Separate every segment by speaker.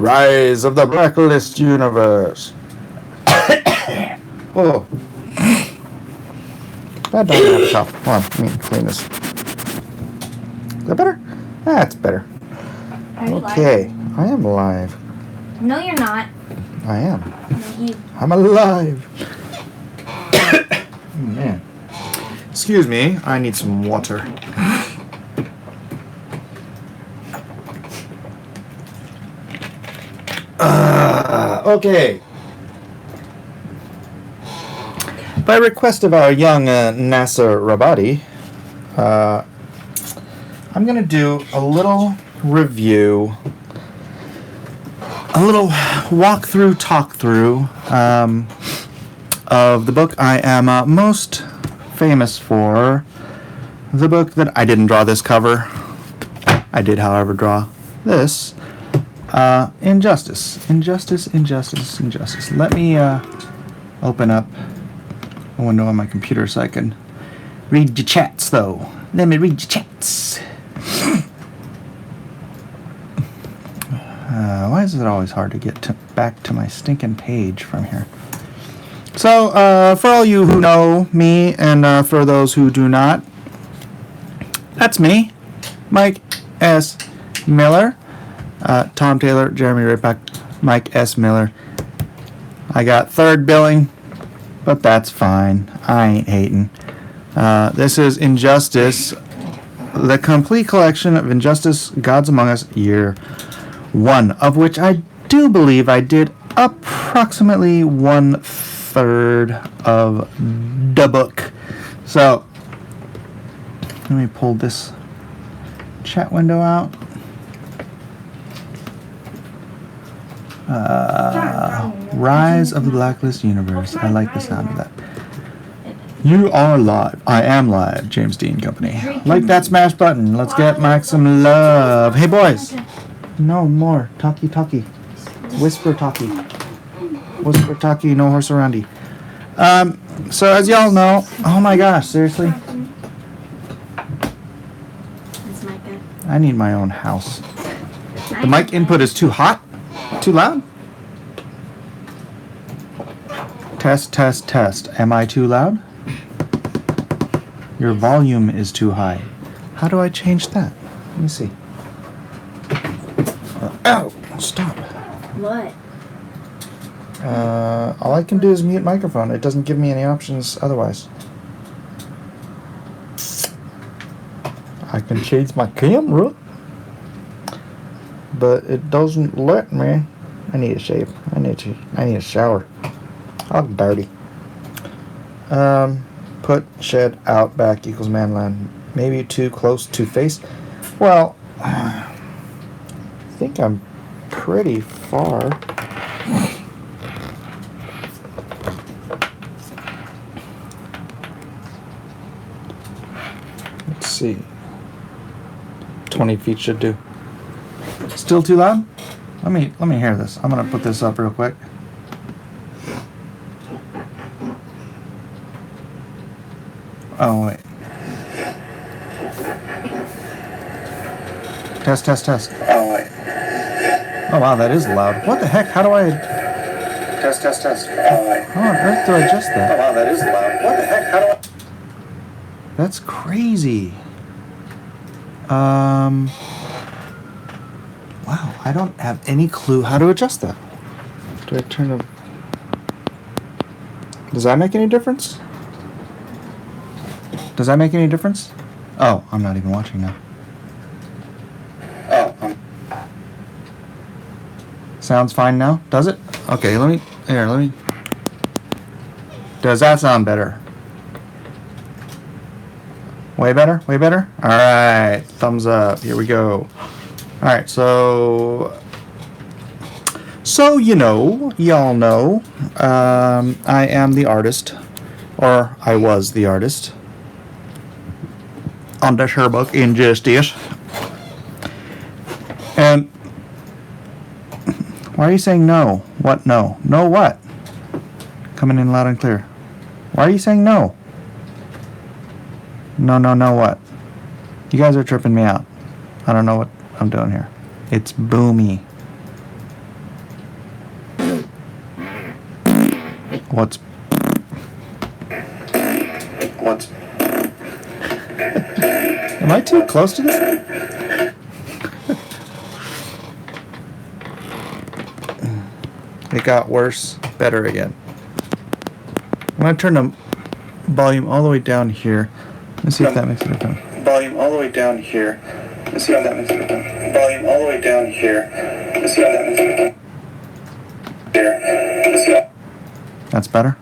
Speaker 1: Rise of the Blacklist universe. Oh. That doesn't have a cough. Hold on, let me clean this. Is that better? That's better.
Speaker 2: Are you
Speaker 1: okay,
Speaker 2: live?
Speaker 1: I am live.
Speaker 2: No, you're not.
Speaker 1: I am.
Speaker 2: No, you.
Speaker 1: I'm alive. Oh, man. Excuse me, I need some water. Okay. By request of our young Nasser Rabadi, I'm going to do a little review, a little walk-through, talk-through of the book I am most famous for. The book that I didn't draw this cover. I did, however, draw this. Injustice. Let me open up a window on my computer so I can read your chats, though. Let me read your chats. Why is it always hard to get back to my stinking page from here? So, for all you who know me, and for those who do not, that's me, Mike S. Miller. Tom Taylor, Jeremy Ripak, Mike S. Miller. I got third billing, but that's fine. I ain't hating. This is Injustice, the complete collection of Injustice Gods Among Us, Year 1, of which I do believe I did approximately 1/3 of the book. So, let me pull this chat window out. Rise of the Blacklist universe. I like the sound of that. You are live. I am live. James Dean Company. Like that smash button. Let's get Mike some love. Hey boys. No more talkie. Whisper talkie. No horse aroundy. So as y'all know, oh my gosh, seriously? I need my own house. The mic input is too hot? Too loud? Test. Am I too loud? Your volume is too high. How do I change that? Let me see. Ow! Stop.
Speaker 2: What?
Speaker 1: All I can do is mute microphone. It doesn't give me any options otherwise. I can change my camera, but it doesn't let me. I need a shave. I need a shower. I'm dirty. Put shed out back equals manland. Maybe too close to face. Well, I think I'm pretty far. Let's see. 20 feet should do. Still too loud? Let me hear this. I'm gonna put this up real quick. Oh wait. Test. Oh wait. Oh wow, that is loud. What the heck? How do I? Test. Oh wait. How on earth do I adjust that? Oh wow, that is loud. What the heck? How do I? That's crazy. Wow, I don't have any clue how to adjust that. Do I turn up? Does that make any difference? Oh, I'm not even watching now. Oh. Sounds fine now? Does it? Okay, let me. Does that sound better? Way better? Alright, thumbs up. Here we go. Alright, so y'all know, I am the artist, or I was the artist, on this here book, Injustice. And why are you saying no? What no? No what? Coming in loud and clear. Why are you saying no? No what? You guys are tripping me out. I don't know what I'm doing here. It's boomy. What's Am I too close to this thing? It got worse, better again. I'm going to turn the volume all the way down here. Let's see if that makes a difference. Volume all the way down here. Let's see if that makes a difference. Volume all the way down here. Let's see if that makes a difference. There. That's better?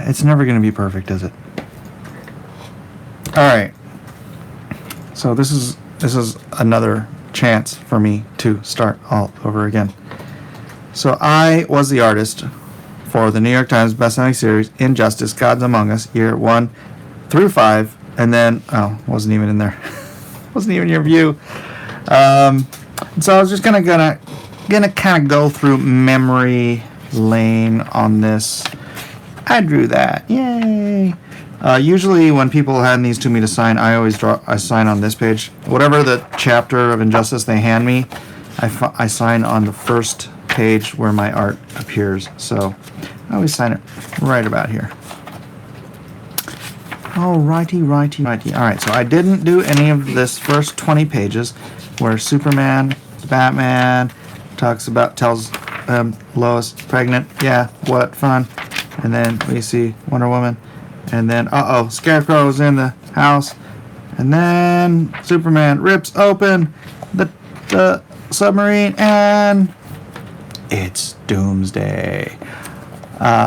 Speaker 1: It's never going to be perfect, is it? All right. So this is another chance for me to start all over again. So I was the artist for the New York Times bestselling series Injustice: Gods Among Us, year 1 through 5, and then wasn't even in there. Wasn't even your view. So I was just gonna kind of go through memory lane on this. I drew that. Yay! Usually when people hand these to me to sign, I sign on this page. Whatever the chapter of Injustice they hand me, I sign on the first page where my art appears. So I always sign it right about here. Oh, righty. All right, so I didn't do any of this first 20 pages where Superman, Batman, tells Lois pregnant. Yeah, what fun. And then we see Wonder Woman. And then, Scarecrow's in the house. And then Superman rips open the submarine, and it's Doomsday.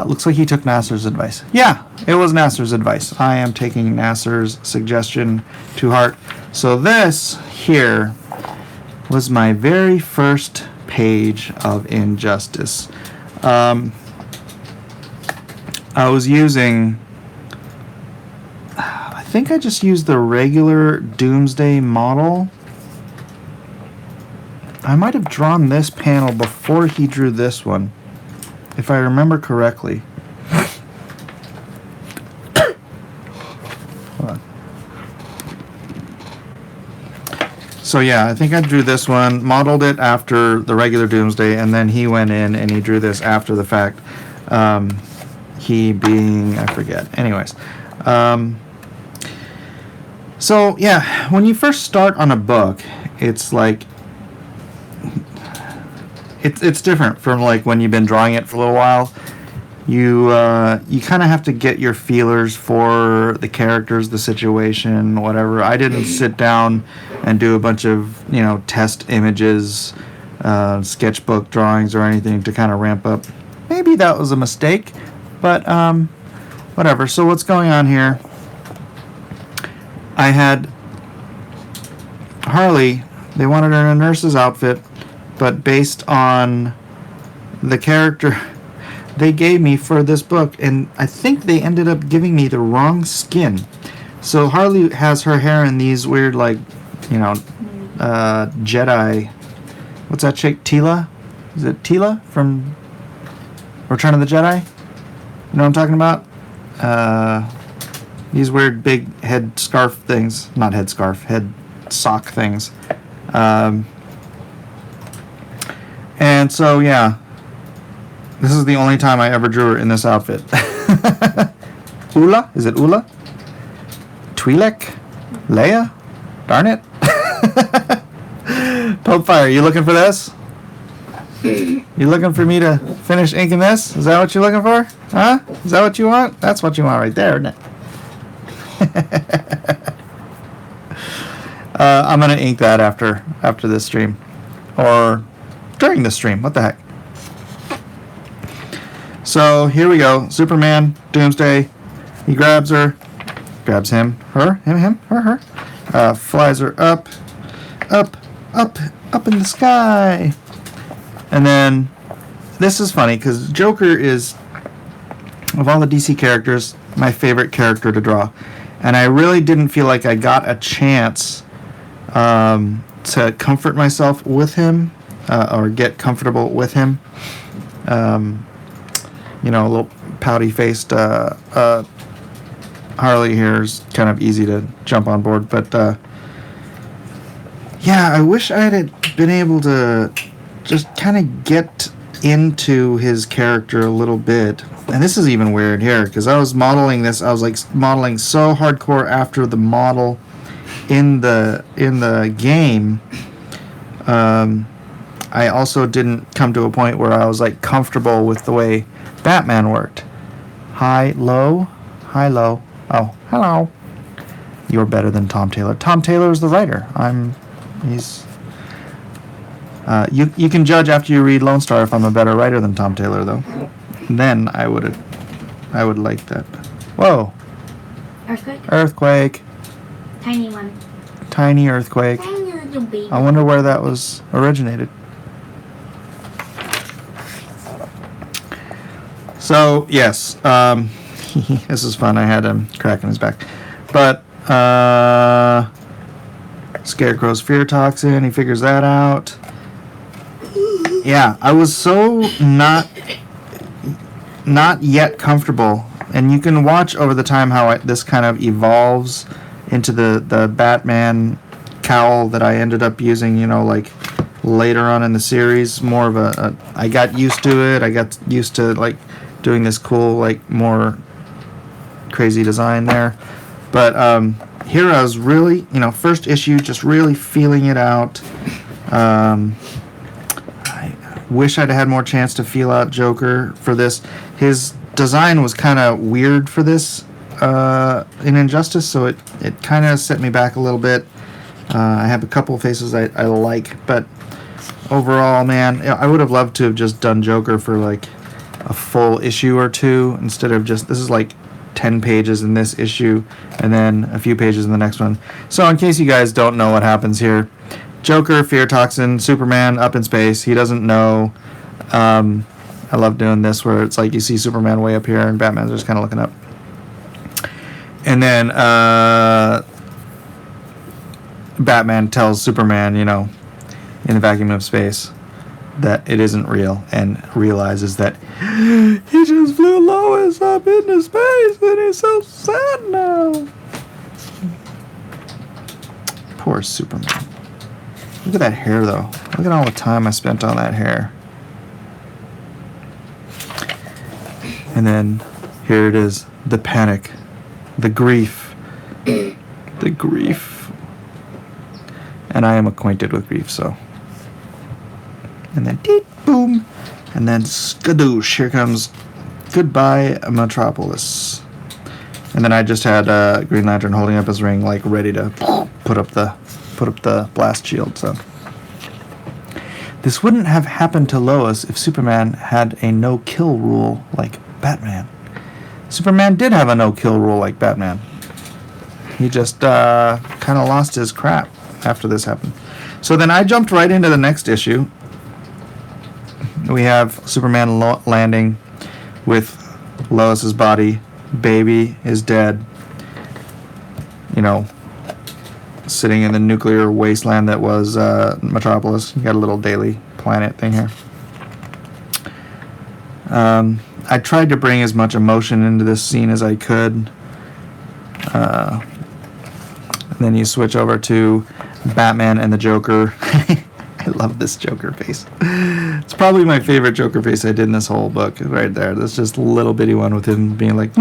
Speaker 1: Looks like he took Nasser's advice. Yeah, it was Nasser's advice. I am taking Nasser's suggestion to heart. So this here was my very first page of Injustice. I was using... I think I just used the regular Doomsday model. I might have drawn this panel before he drew this one, if I remember correctly. Hold on. So yeah, I think I drew this one, modeled it after the regular Doomsday, and then he went in and he drew this after the fact. He being, I forget. Anyways. So yeah, when you first start on a book, it's like it's different from like when you've been drawing it for a little while. You kind of have to get your feelers for the characters, the situation, whatever. I didn't sit down and do a bunch of test images, sketchbook drawings or anything to kind of ramp up. Maybe that was a mistake, but whatever. So what's going on here? I had Harley, they wanted her in a nurse's outfit, but based on the character they gave me for this book, and I think they ended up giving me the wrong skin. So Harley has her hair in these weird, like, Jedi, what's that chick, Tila? Is it Tila from Return of the Jedi? You know what I'm talking about? These weird big head scarf things. Not head scarf, head sock things. And so, yeah. This is the only time I ever drew her in this outfit. Ula? Is it Ula? Twi'lek? Leia? Darn it. Popefire, you looking for this? You looking for me to finish inking this? Is that what you're looking for? Huh? Is that what you want? That's what you want right there, isn't it? I'm gonna ink that after this stream, or during the stream. What the heck? So here we go. Superman, Doomsday. He grabs her, grabs him, her, flies her up in the sky, and then this is funny because Joker is, of all the DC characters, my favorite character to draw. And I really didn't feel like I got a chance to comfort myself with him or get comfortable with him. A little pouty-faced Harley here is kind of easy to jump on board. But, yeah, I wish I had been able to just kind of get into his character a little bit. And this is even weird here, because I was modeling this. I was like modeling so hardcore after the model in the game. I also didn't come to a point where I was like comfortable with the way Batman worked. High, low. Oh, hello. You're better than Tom Taylor. Tom Taylor is the writer. You can judge after you read Lone Star if I'm a better writer than Tom Taylor, though. Then I would like that. Whoa. Earthquake.
Speaker 2: Tiny one.
Speaker 1: Tiny earthquake.
Speaker 2: Tiny little baby.
Speaker 1: I wonder where that was originated. So, yes. This is fun. I had him cracking his back. But, Scarecrow's fear toxin. He figures that out. Yeah, I was so not yet comfortable. And you can watch over the time how this kind of evolves into the Batman cowl that I ended up using, like later on in the series. More of I got used to it. I got used to like doing this cool, like more crazy design there. But here I was really, first issue, just really feeling it out. I wish I'd had more chance to feel out Joker for this. His design was kind of weird for this in Injustice, so it kind of set me back a little bit. I have a couple faces I like, but overall, man, I would have loved to have just done Joker for like a full issue or two instead of just, this is like 10 pages in this issue and then a few pages in the next one. So in case you guys don't know what happens here, Joker, fear toxin, Superman up in space. He doesn't know. I love doing this where it's like you see Superman way up here and Batman's just kind of looking up. And then Batman tells Superman, in the vacuum of space, that it isn't real, and realizes that he just flew Lois up into space and he's so sad now. Poor Superman. Look at that hair, though. Look at all the time I spent on that hair. And then here it is, the panic, the grief, the grief. And I am acquainted with grief, so. And then deep boom, and then skadoosh, here comes goodbye Metropolis. And then I just had Green Lantern holding up his ring, like ready to put up the blast shield. So this wouldn't have happened to Lois if Superman had a no-kill rule like Batman. Superman did have a no-kill rule like Batman. He just kind of lost his crap after this happened. So then I jumped right into the next issue. We have Superman landing with Lois's body. Baby is dead. Sitting in the nuclear wasteland that was Metropolis. You got a little daily planet thing here. I tried to bring as much emotion into this scene as I could. And then you switch over to Batman and the Joker. I love this Joker face. It's probably my favorite Joker face I did in this whole book, right there. That's just a little bitty one with him being like,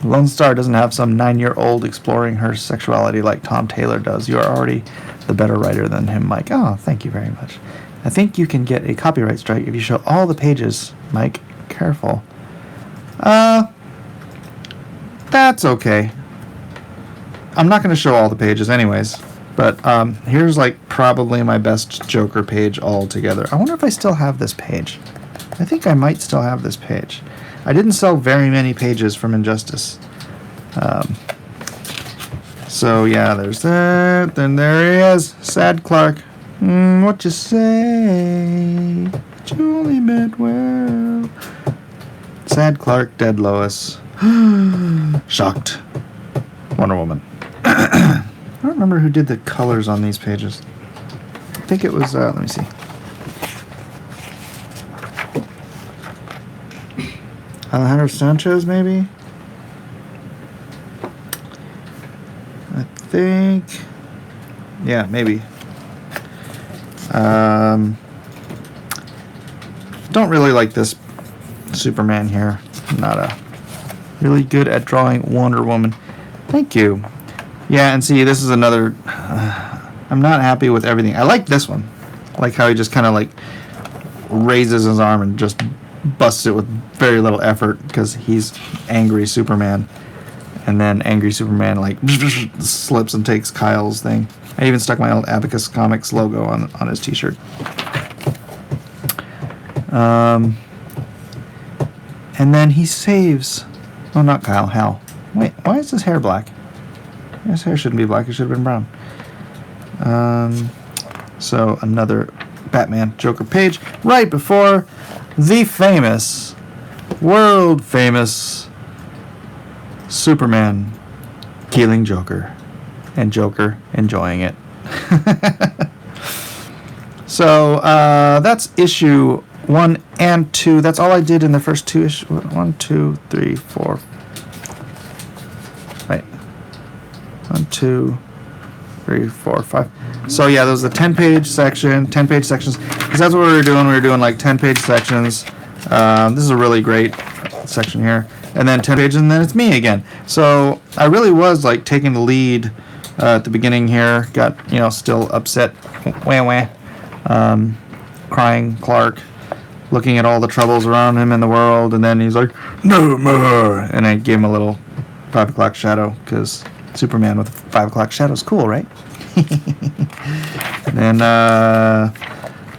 Speaker 1: Lone Star doesn't have some 9-year-old exploring her sexuality like Tom Taylor does. You are already the better writer than him, Mike. Oh, thank you very much. I think you can get a copyright strike if you show all the pages, Mike. Careful. That's okay. I'm not going to show all the pages anyways. But here's like probably my best Joker page altogether. I wonder if I still have this page. I think I might still have this page. I didn't sell very many pages from Injustice. So yeah, there's that. Then there he is, Sad Clark. What you say? Julie Bedwell. Sad Clark, dead Lois. Shocked. Wonder Woman. I don't remember who did the colors on these pages. I think it was, let me see. Alejandro Sanchez, maybe? I think. Yeah, maybe. Don't really like this Superman here. Not really good at drawing Wonder Woman. Thank you. Yeah, and see, this is another... I'm not happy with everything. I like this one. I like how he just kind of like raises his arm and just busts it with very little effort because he's angry Superman. And then angry Superman like slips and takes Kyle's thing. I even stuck my old Abacus Comics logo on his t-shirt. And then he saves... Oh, not Kyle, Hal. Wait, why is his hair black? His hair shouldn't be black, it should have been brown. So another Batman Joker page right before the famous, world famous Superman killing Joker and Joker enjoying it. So that's issue 1 and 2. That's all I did in the first 2 issues. 1, 2, 3, 4. Wait. 1, 2, 3, 4, 5. So yeah, there was the 10-page section, 10-page sections. Because that's what we were doing. We were doing like 10-page sections. This is a really great section here. And then 10 pages, and then it's me again. So I really was like taking the lead at the beginning here. Got, you know, still upset. Wah. Crying Clark, looking at all the troubles around him in the world, and then he's like, no more. And I gave him a little 5 o'clock shadow, because Superman with 5 o'clock shadow is cool, right? And then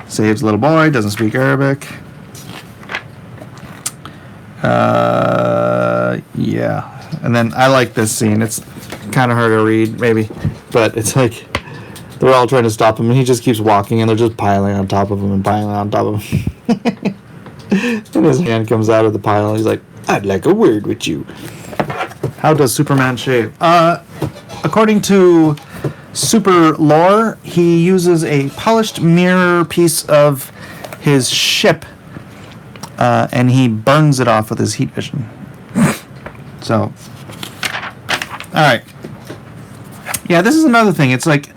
Speaker 1: saves little boy, doesn't speak Arabic. Yeah. And then I like this scene. It's kind of hard to read, maybe, but it's like they're all trying to stop him, and he just keeps walking, and they're just piling on top of him and piling on top of him. And his hand comes out of the pile, and he's like, I'd like a word with you. How does Superman shave? According to Super Lore, he uses a polished mirror piece of his ship, and he burns it off with his heat vision. So, alright. Yeah, this is another thing. It's like,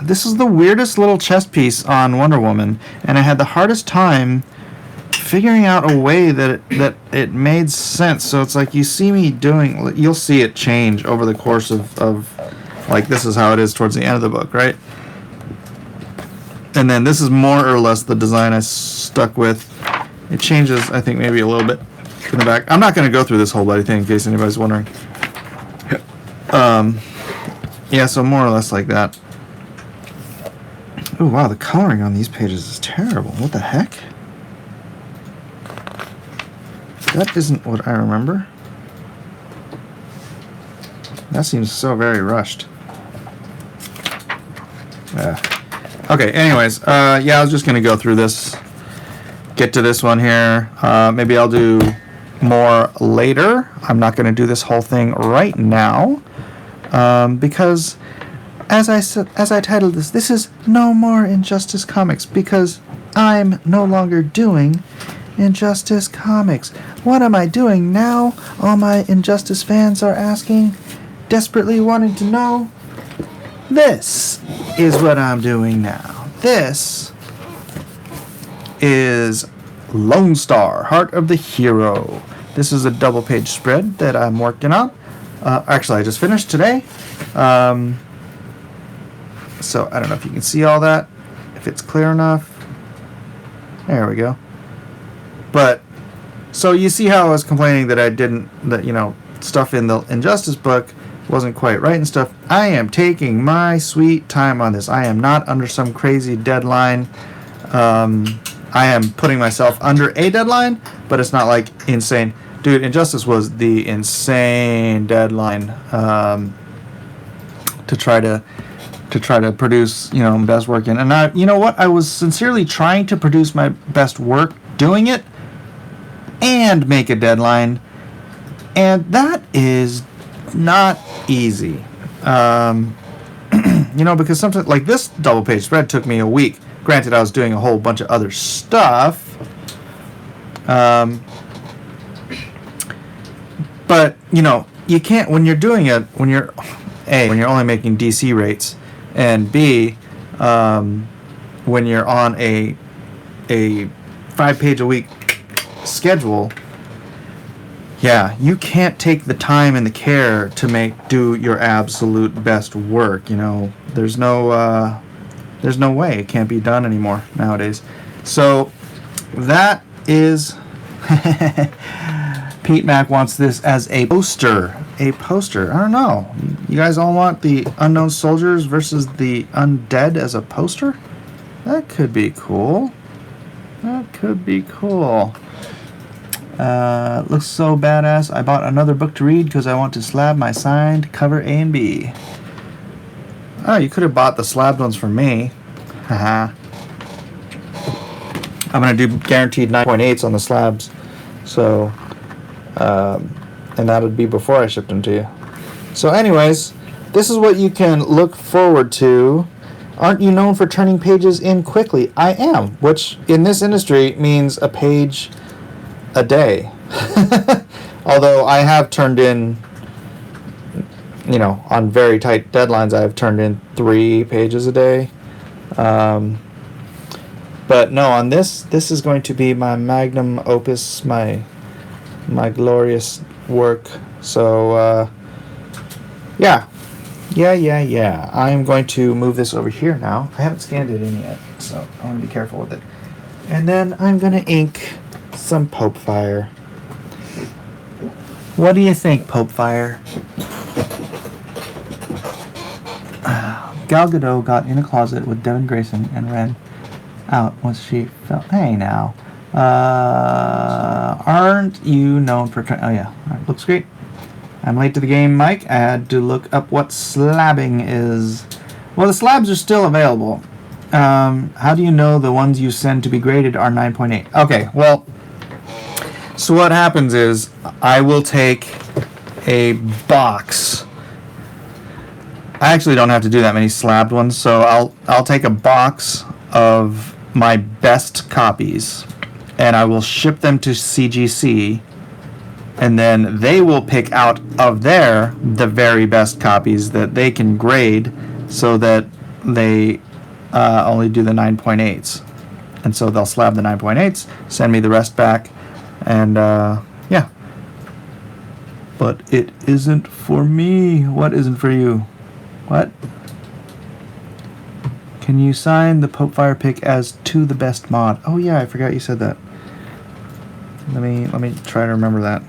Speaker 1: this is the weirdest little chest piece on Wonder Woman, and I had the hardest time figuring out a way that it made sense. So it's like you see me doing, you'll see it change over the course of like, this is how it is towards the end of the book, right? And then this is more or less the design I stuck with. It changes, I think, maybe a little bit in the back. I'm not going to go through this whole bloody thing in case anybody's wondering. Yeah, so more or less like that. Oh wow, the coloring on these pages is terrible. What the heck? That isn't what I remember. That seems so very rushed. Okay, anyways, yeah, I was just going to go through this. Get to this one here. Maybe I'll do more later. I'm not going to do this whole thing right now. Because as I titled this is No More Injustice Comics, because I'm no longer doing Injustice Comics. What am I doing now? All my Injustice fans are asking, desperately wanting to know. This is what I'm doing now. This is Lone Star, Heart of the Hero. This is a double-page spread that I'm working on. Actually, I just finished today. So I don't know if you can see all that, if it's clear enough. There we go. But so you see how I was complaining that stuff in the Injustice book wasn't quite right and stuff. I am taking my sweet time on this. I am not under some crazy deadline. I am putting myself under a deadline, but it's not like insane. Dude, Injustice was the insane deadline to try to produce, best work in. And I, you know what? I was sincerely trying to produce my best work doing it and make a deadline, and that is not easy. Because sometimes, like this double-page spread took me a week. Granted, I was doing a whole bunch of other stuff. But, you can't, when you're doing it, when you're only making DC rates, and B, when you're on a 5-page a week schedule, yeah, you can't take the time and the care to do your absolute best work. You know, there's no way it can't be done anymore nowadays. So that is Pete Mac wants this as a poster. A poster. I don't know. You guys all want the unknown soldiers versus the undead as a poster? That could be cool. That could be cool. Looks so badass. I bought another book to read because I want to slab my signed cover A and B. Oh, you could have bought the slabbed ones for me. Haha. I'm going to do guaranteed 9.8s on the slabs. So, and that would be before I shipped them to you. So anyways, this is what you can look forward to. Aren't you known for turning pages in quickly? I am, which in this industry means a page a day. Although I have turned in, you know, on very tight deadlines, I've turned in 3 pages a day. But no, on this is going to be my magnum opus, my glorious work. So, yeah. I'm going to move this over here now. I haven't scanned it in yet, so I want to be careful with it. And then I'm going to ink some Pope Fire. What do you think, Pope Fire? Gal Gadot got in a closet with Devin Grayson and ran out once she fell. Hey, now. Aren't you known for... Oh, yeah. All right, looks great. I'm late to the game, Mike. I had to look up what slabbing is. Well, the slabs are still available. How do you know the ones you send to be graded are 9.8? Okay, well, so what happens is I will take a box. I actually don't have to do that many slabbed ones, so I'll take a box of my best copies, and I will ship them to CGC, and then they will pick out of there the very best copies that they can grade, so that they only do the 9.8s. And so they'll slab the 9.8s, send me the rest back, and yeah. But it isn't for me. What isn't for you? What? Can you sign the Pope Fire pick as to the best mod? Oh yeah, I forgot you said that. Let me try to remember that.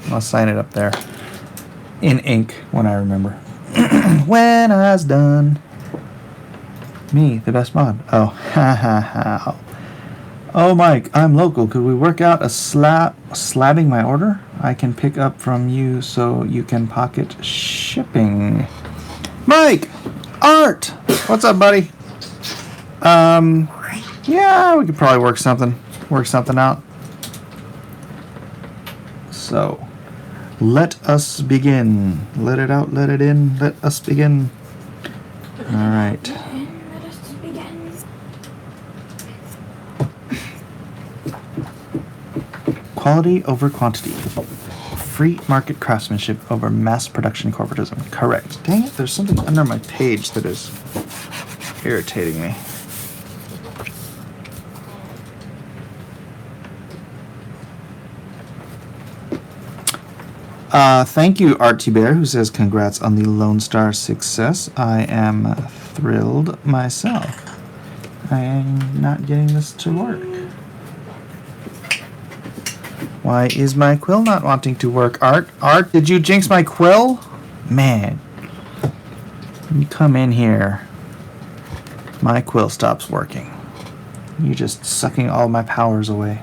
Speaker 1: I'll sign it up there in ink when I remember. When I was done. Me, the best mod. Oh, ha ha ha. Oh, Mike, I'm local. Could we work out a slabbing my order? I can pick up from you so you can pocket shipping. Mike! Art! What's up, buddy? Yeah, we could probably work something out. So, let us begin. Let it out, let it in, let us begin. All right.
Speaker 2: Let us begin.
Speaker 1: Quality over quantity. Free market craftsmanship over mass production corporatism. Correct. Dang it, there's something under my page that is irritating me. Thank you, Art Bear, who says congrats on the Lone Star success. I am thrilled myself. I am not getting this to work. Why is my quill not wanting to work, Art? Art, did you jinx my quill? Man. When you come in here, my quill stops working. You're just sucking all my powers away.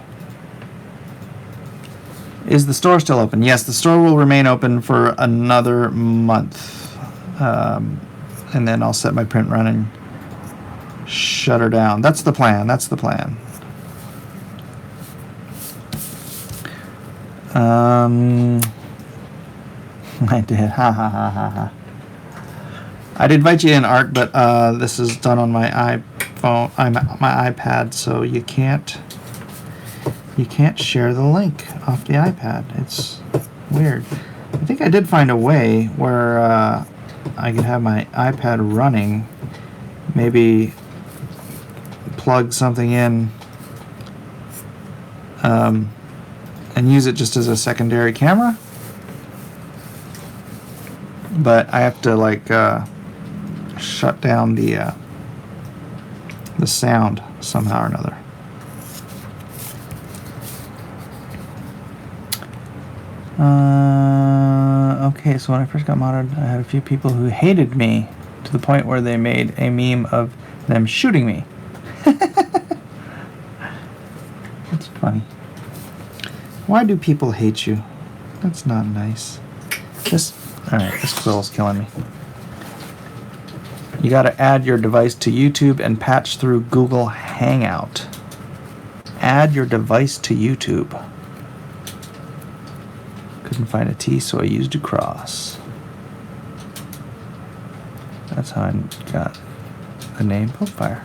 Speaker 1: Is the store still open? Yes, the store will remain open for another month. And then I'll set my print run and shut her down. That's the plan. That's the plan. I did. Ha ha ha ha ha. I'd invite you in, Art, but this is done on my iPhone, my iPad, so you can't you can't share the link off the iPad. It's weird. I think I did find a way where I could have my iPad running, maybe plug something in and use it just as a secondary camera. But I have to like shut down the sound somehow or another. Okay, so when I first got modded, I had a few people who hated me to the point where they made a meme of them shooting me. That's funny. Why do people hate you? That's not nice. Alright, this quill's killing me. You gotta add your device to YouTube and patch through Google Hangout. Add your device to YouTube. Couldn't find a T, so I used a cross. That's how I got the name Popefire.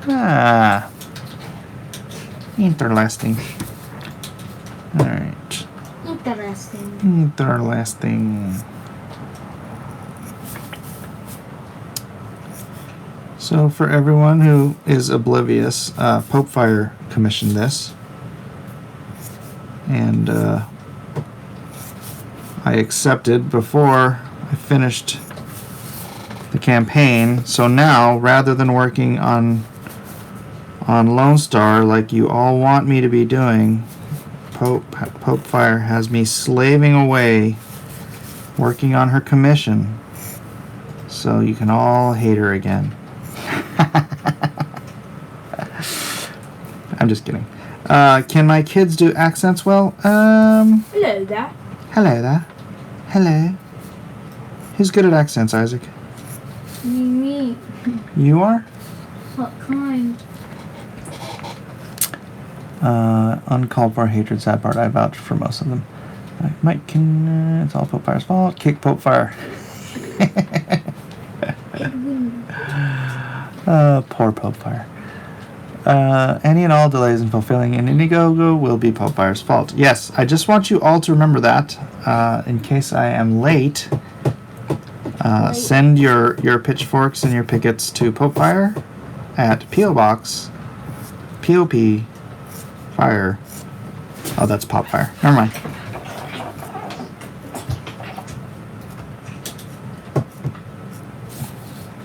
Speaker 1: Ah. Interesting. Alright. Interesting. So for everyone who is oblivious, Popefire commissioned this. And I accepted before I finished the campaign. So now, rather than working on LONESTAR like you all want me to be doing, Popefire has me slaving away working on her commission. So you can all hate her again. I'm just kidding. Can my kids do accents well?
Speaker 2: Hello there.
Speaker 1: Hello there. Hello. Who's good at accents, Isaac?
Speaker 2: Me.
Speaker 1: You are?
Speaker 2: What kind?
Speaker 1: Uncalled for hatred, sad part. I vouch for most of them. Mike can. It's all Popefire's fault. Kick Popefire. Poor Popefire. Any and all delays in fulfilling an Indiegogo will be Popefire's fault. Yes, I just want you all to remember that. In case I am late, send your pitchforks and your pickets to Popefire at P.O. Box P.O.P. Fire. Oh, that's Popefire. Never mind.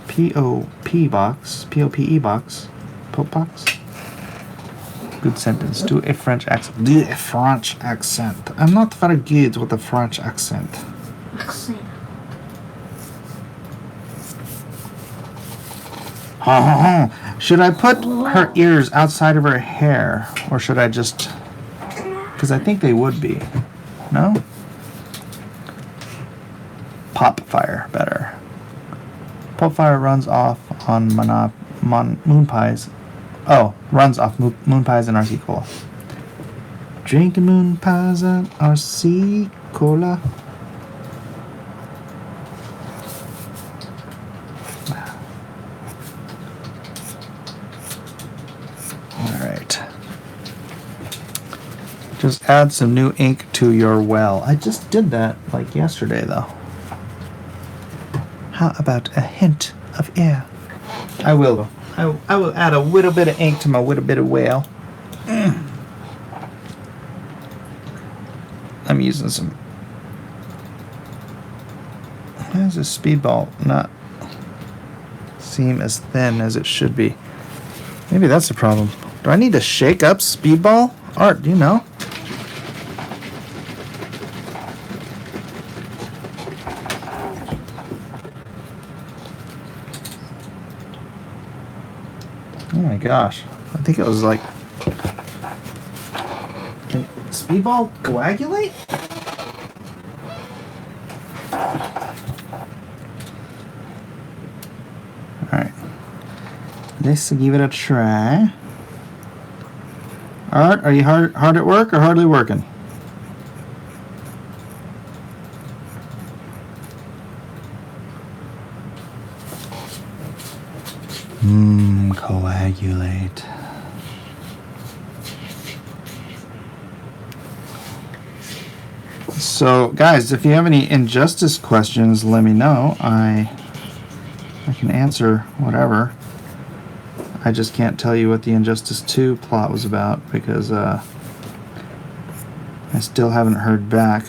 Speaker 1: P.O.P. box. P.O.P.E. box. Pope box. Good sentence. Do a French accent. Do a French accent. I'm not very good with the French accent. Should I put her ears outside of her hair, or should I just? Because I think they would be. No. Popefire better. Popefire runs off on moon pies. Oh, runs off moon pies and RC cola. Drinking moon pies and RC cola. Alright. Just add some new ink to your well. I just did that like yesterday though. How about a hint of air? I will. I will add a little bit of ink to my little bit of whale. I'm using some. Why does this speedball not seem as thin as it should be? Maybe that's the problem. Do I need to shake up speedball? Art, do you know? Oh my gosh. I think it was like... Can speedball coagulate? Alright. Let's give it a try. Art, are you hard at work or hardly working? Coagulate. So, guys, if you have any Injustice questions, let me know. I can answer whatever. I just can't tell you what the Injustice 2 plot was about because I still haven't heard back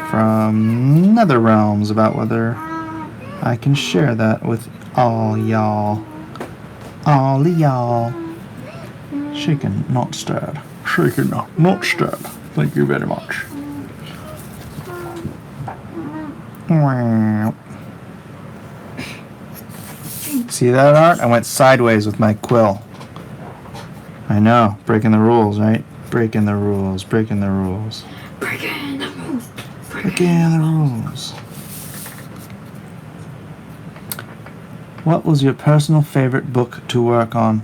Speaker 1: from Nether Realms about whether I can share that with all y'all. All y'all. Shaken, not stirred. Shaken, not stirred. Thank you very much. See that, Art? I went sideways with my quill. I know, breaking the rules, right? Breaking the rules, breaking the rules.
Speaker 2: Breaking the rules.
Speaker 1: Breaking the rules. What was your personal favorite book to work on?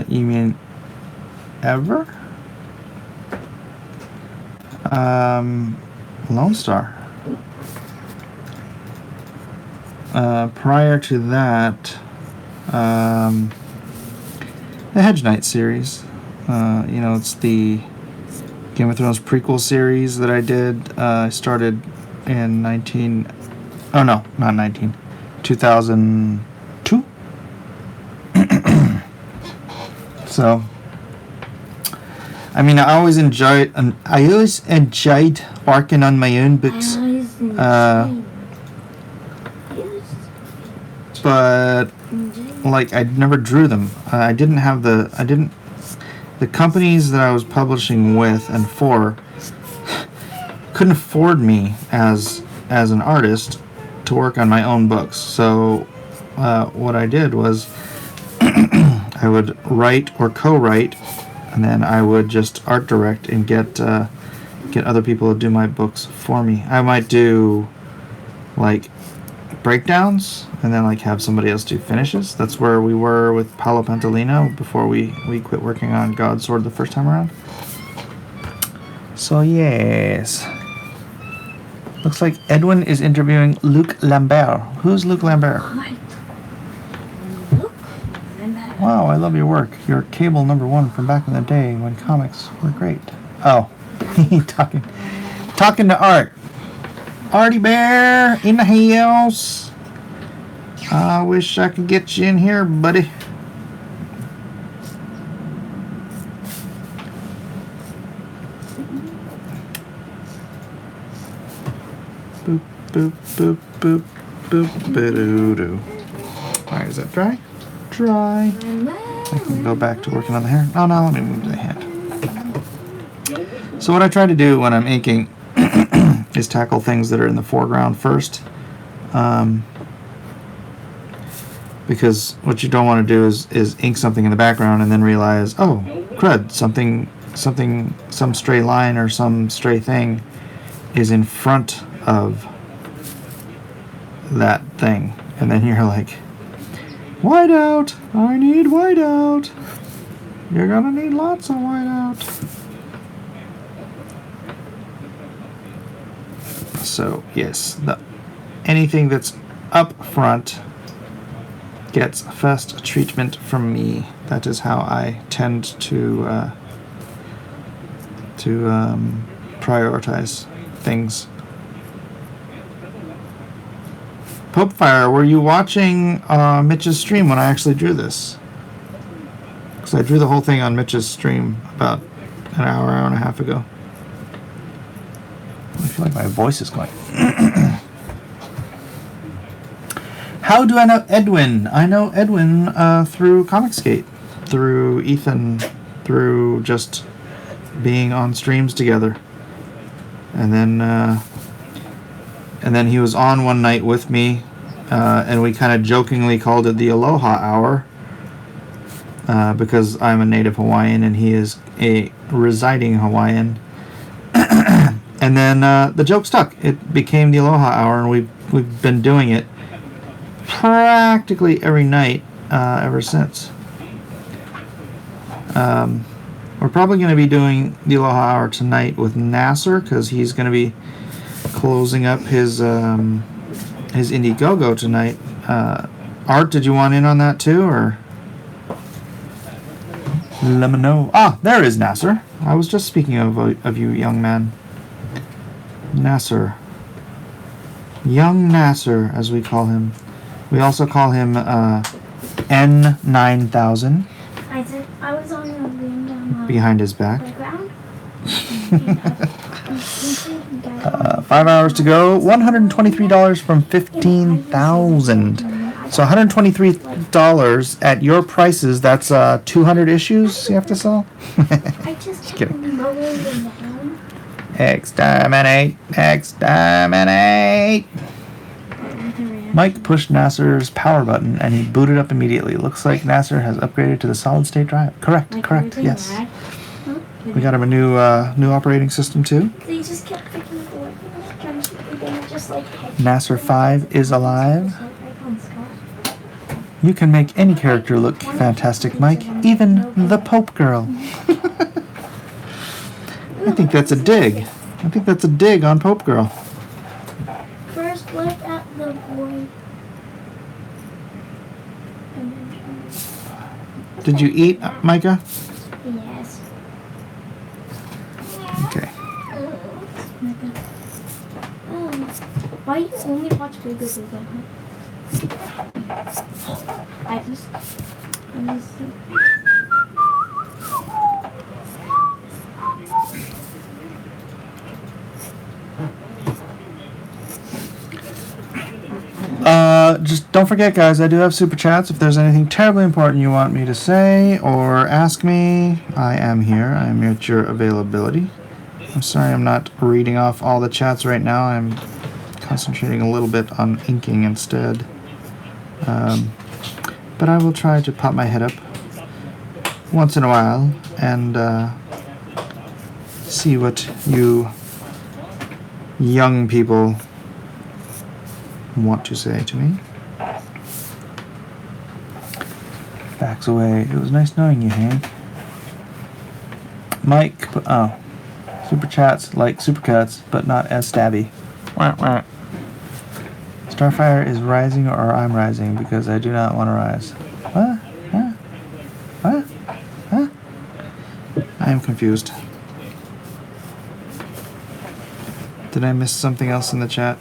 Speaker 1: You mean ever? Lone Star. Prior to that, the Hedge Knight series. It's the Game of Thrones prequel series that I did. I started in 2002. So, I mean, I always enjoyed working on my own books. But like I never drew them. The companies that I was publishing with and for couldn't afford me as an artist to work on my own books. So what I did was I would write or co-write, and then I would just art direct and get other people to do my books for me. I might do like breakdowns and then like have somebody else do finishes. That's where we were with Paolo Pantalino before we quit working on God's Sword the first time around. So yes. Looks like Edwin is interviewing Luc Lambert. Who's Luc Lambert? Wow, I love your work. You're cable #1 from back in the day when comics were great. Oh, talking to Art. Artie Bear in the house. I wish I could get you in here, buddy. Boop, boop, boop, boop, boop, ba-doo-doo. Alright, is that dry? Dry. I can go back to working on the hair. Oh no, let me move the hand. So what I try to do when I'm inking is tackle things that are in the foreground first. Because what you don't want to do is ink something in the background and then realize, oh, crud, some stray line or some stray thing is in front of that thing. And then you're like, whiteout! I need whiteout! You're gonna need lots of whiteout. So, yes, anything that's up front gets first treatment from me. That is how I tend to prioritize things. Popefire, were you watching Mitch's stream when I actually drew this? Because I drew the whole thing on Mitch's stream about an hour and a half ago. I feel like my voice is going. How do I know Edwin? I know Edwin through Comicsgate, through Ethan, through just being on streams together. And then he was on one night with me, and we kind of jokingly called it the Aloha Hour, because I'm a native Hawaiian and he is a residing Hawaiian. And then the joke stuck. It became the Aloha Hour, and we've been doing it practically every night ever since. We're probably going to be doing the Aloha Hour tonight with Nasser, because he's going to be closing up his Indiegogo tonight. Art, did you want in on that too, or? Let me know. Ah, there is Nasser. I was just speaking of you, young man. Nasser. Young Nasser, as we call him. We also call him N9000
Speaker 2: I was on the wind
Speaker 1: behind his back.
Speaker 2: playground.
Speaker 1: 5 hours to go. $123 from 15,000. So $123 at your prices. That's 200 issues you have to sell.
Speaker 2: I just
Speaker 1: kidding.
Speaker 2: mowing them down.
Speaker 1: Exterminate! Exterminate! Mike pushed Nasser's power button and he booted up immediately. Looks like Nasser has upgraded to the solid state drive. Correct, correct, yes. We got him a new operating system too.
Speaker 2: They just kept picking it away. Just like
Speaker 1: Nasser 5 is alive. You can make any character look fantastic, Mike, even the Pope girl. I think that's a dig. I think that's a dig on Pope girl.
Speaker 2: First look at the boy.
Speaker 1: Did you eat, Micah?
Speaker 2: Yes.
Speaker 1: Okay.
Speaker 2: Why do you only watch Booga Booga? Let me see.
Speaker 1: Just don't forget, guys, I do have super chats. If there's anything terribly important you want me to say or ask me, I am here. I am at your availability. I'm sorry I'm not reading off all the chats right now. I'm concentrating a little bit on inking instead. But I will try to pop my head up once in a while and see what you young people want to say to me. Backs away. It was nice knowing you, Hank. Mike, super chats like supercuts, but not as stabby. Wah, wah. Starfire is rising or I'm rising because I do not want to rise. What? Huh? What? Huh? I am confused. Did I miss something else in the chat?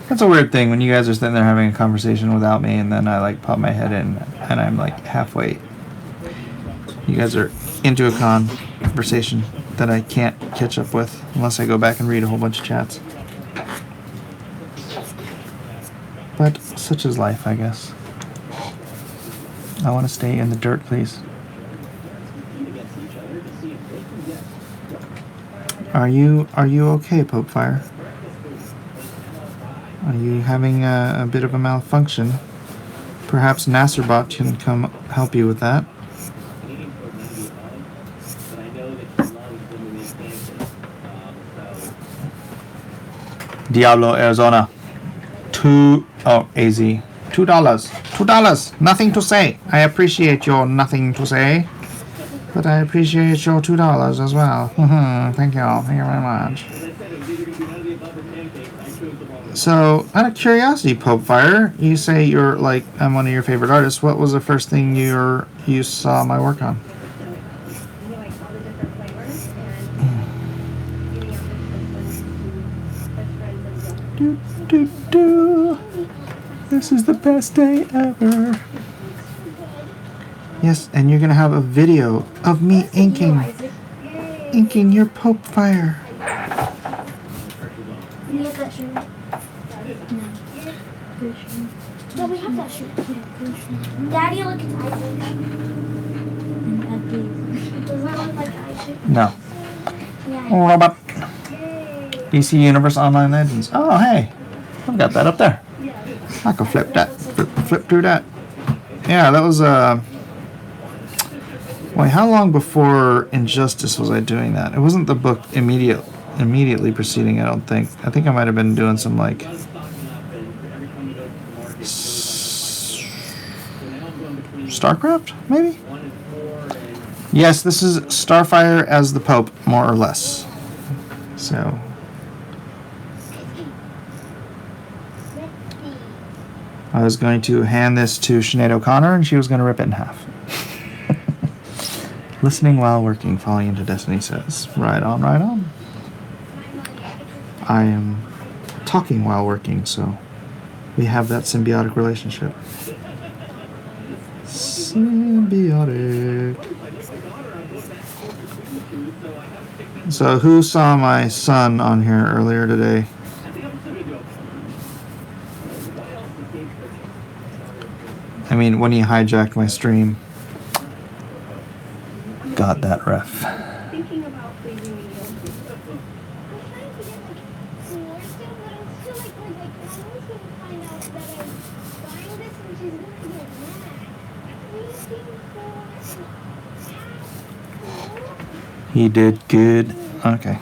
Speaker 1: That's a weird thing when you guys are sitting there having a conversation without me and then I like pop my head in and I'm like halfway. You guys are into a conversation that I can't catch up with unless I go back and read a whole bunch of chats. But such is life, I guess. I want to stay in the dirt, please. Are you okay, Pope Fire? Are you having a bit of a malfunction? Perhaps Nasserbot can come help you with that. Diablo, Arizona. AZ. $2. $2. Nothing to say. I appreciate your nothing to say. But I appreciate your $2 as well. Thank you. Thank you very much. So, out of curiosity, Pope Fire, you say you're like, I'm one of your favorite artists. What was the first thing you saw my work on? Do, do, do. This is the best day ever. Yes, and you're gonna have a video of me inking your Pope Fire.
Speaker 2: We have that shirt. No, we have that shirt. Daddy, look at Isaac. Does that look like Isaac?
Speaker 1: No.
Speaker 2: Yeah.
Speaker 1: Robot. DC Universe Online Legends. Oh, hey. I've got that up there. I can flip that. Flip through that. Yeah, that was Wait, how long before Injustice was I doing that? It wasn't the book immediately preceding, I don't think. I think I might have been doing some, like... StarCraft, maybe? Yes, this is Starfire as the Pope, more or less. So... I was going to hand this to Sinead O'Connor, and she was going to rip it in half. Listening while working, falling into Destiny says. Right on, right on. I am talking while working, so we have that symbiotic relationship. Symbiotic. So who saw my son on here earlier today? I mean, when he hijacked my stream. Got that ref. He did good. Okay.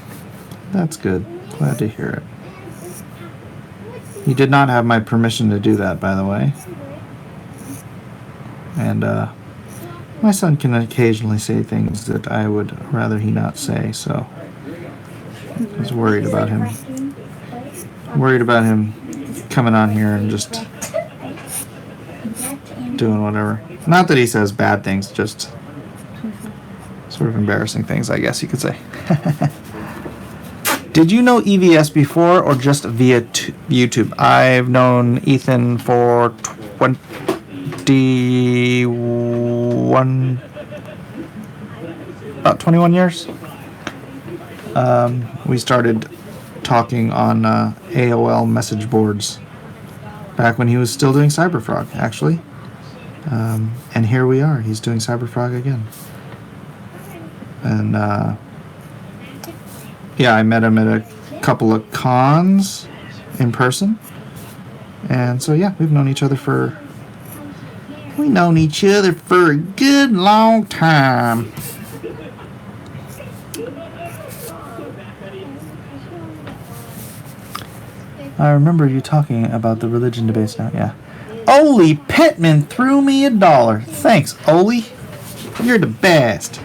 Speaker 1: That's good. Glad to hear it. He did not have my permission to do that, by the way. And my son can occasionally say things that I would rather he not say, so I was worried about him. Worried about him coming on here and just doing whatever. Not that he says bad things, just sort of embarrassing things, I guess you could say. Did you know EVS before or just via YouTube? I've known Ethan for 21 years. We started talking on AOL message boards back when he was still doing Cyberfrog, actually. And here we are. He's doing Cyberfrog again. And yeah, I met him at a couple of cons in person. And so yeah, we've known each other for a good long time. I remember you talking about the religion debates now, yeah. Oli Pittman threw me $1. Thanks, Oli. You're the best.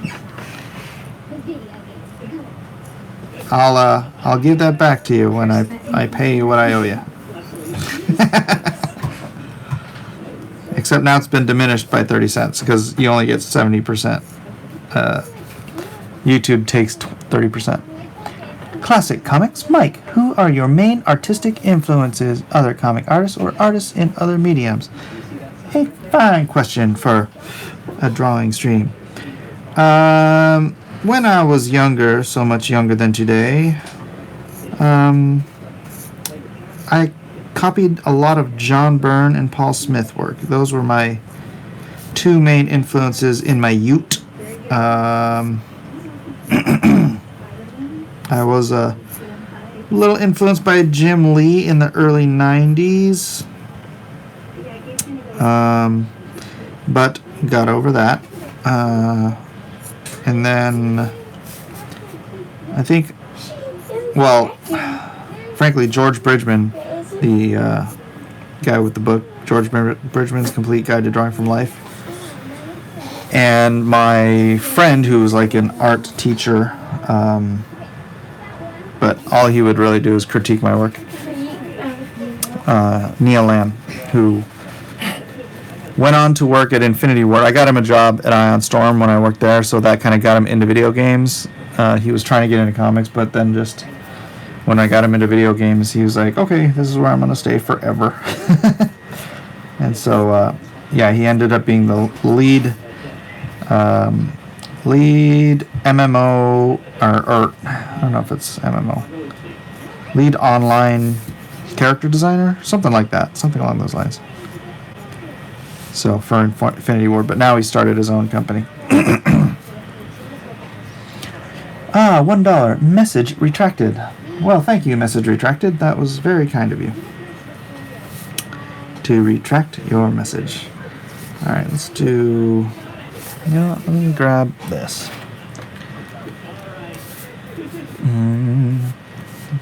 Speaker 1: I'll give that back to you when I pay you what I owe you. Except now it's been diminished by 30 cents because you only get 70%. YouTube takes 30%. Classic Comics. Mike, who are your main artistic influences? Other comic artists or artists in other mediums? A fine question for a drawing stream. When I was younger, so much younger than today, I copied a lot of John Byrne and Paul Smith work. Those were my two main influences in my youth. I was a little influenced by Jim Lee in the early 90s, but got over that. And then I think, well, frankly, George Bridgman, the guy with the book, George Bridgman's Complete Guide to Drawing from Life, and my friend who was like an art teacher, but all he would really do is critique my work, Neil Lamb, who went on to work at Infinity Ward. I got him a job at Ion Storm when I worked there, so that kind of got him into video games. He was trying to get into comics, but then just when I got him into video games, he was like, okay, this is where I'm going to stay forever. And so, yeah, he ended up being the lead MMO, or I don't know if it's MMO, lead online character designer, something like that, something along those lines. So for Infinity Ward, but now he started his own company. $1. Message retracted. Well, thank you, message retracted. That was very kind of you to retract your message. All right, let's do. You know what, let me grab this.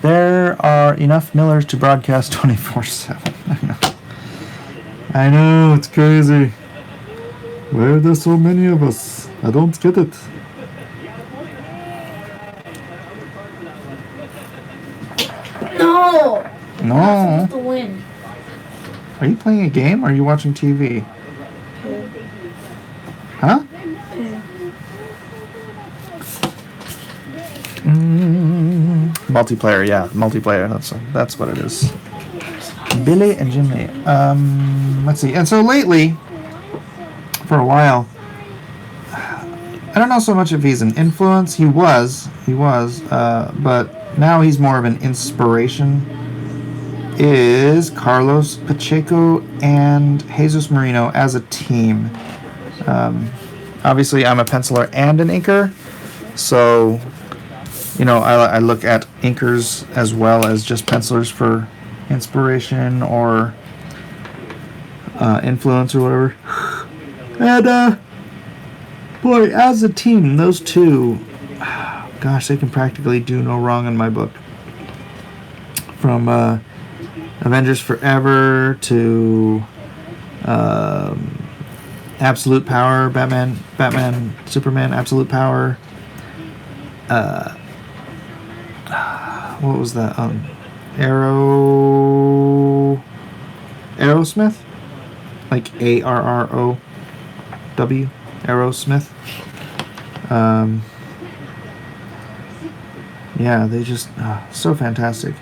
Speaker 1: There are enough Millers to broadcast 24/7. I know, it's crazy. Why are there so many of us? I don't get it.
Speaker 2: No.
Speaker 1: No.
Speaker 2: I'm supposed to win.
Speaker 1: Are you playing a game or are you watching TV? Huh? Multiplayer, yeah, multiplayer. That's what it is. Billy and Jimmy. Let's see. And so lately, for a while, I don't know so much if he's an influence. He was, but now he's more of an inspiration. Is Carlos Pacheco and Jesus Marino as a team. Obviously, I'm a penciler and an inker, so I look at inkers as well as just pencilers for inspiration or influence or whatever. And boy, as a team, those two, gosh, they can practically do no wrong in my book. From Avengers Forever to Absolute Power, Batman, Superman, Absolute Power. What was that? Aerosmith? Like ARROW, Aerosmith. Yeah, they just, so fantastic.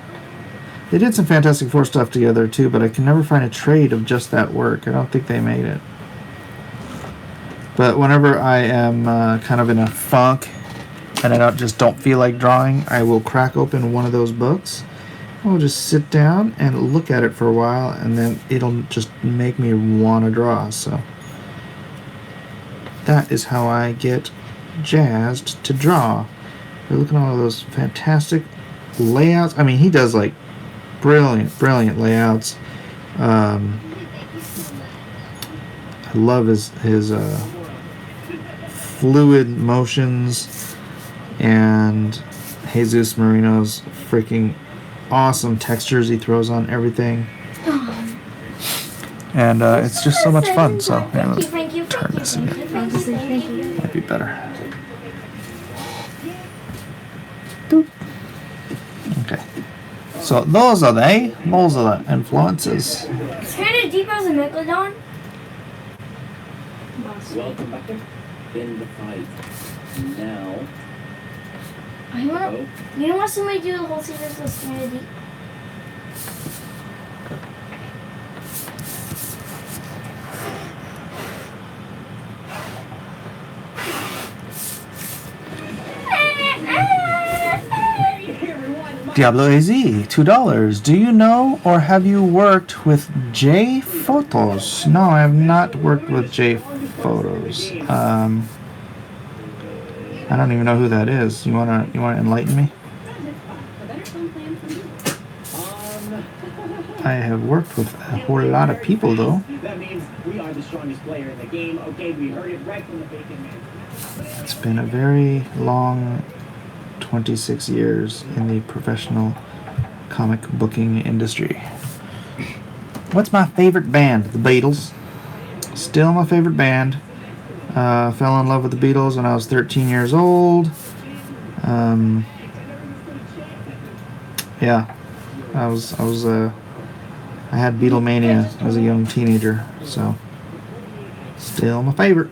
Speaker 1: They did some Fantastic Four stuff together too, but I can never find a trade of just that work. I don't think they made it. But whenever I am kind of in a funk and I don't feel like drawing, I will crack open one of those books. I'll just sit down and look at it for a while, and then it'll just make me want to draw. So that is how I get jazzed to draw. You're looking at all those fantastic layouts. I mean, he does like brilliant layouts. I love his fluid motions, and Jesus Marino's freaking awesome textures he throws on everything. And it's just so much fun. So yeah, let's turn this a bit. Might be better. Boop. Okay. So those are the influences.
Speaker 2: It's kind of deep as a Megalodon.
Speaker 3: Welcome back in the fight. Now.
Speaker 2: You don't want somebody to do the whole series that's kind of deep?
Speaker 1: Diablo AZ, $2. Do you know or have you worked with J Photos? No, I have not worked with J Photos. I don't even know who that is. You wanna enlighten me? I have worked with a whole lot of people though.
Speaker 3: That means we are the strongest player in the game. Okay, we heard it right from the bacon man.
Speaker 1: It's been a very long 26 years in the professional comic booking industry. What's my favorite band? The Beatles. Still my favorite band. Fell in love with the Beatles when I was 13 years old. Yeah, I had Beatlemania as a young teenager, so still my favorite.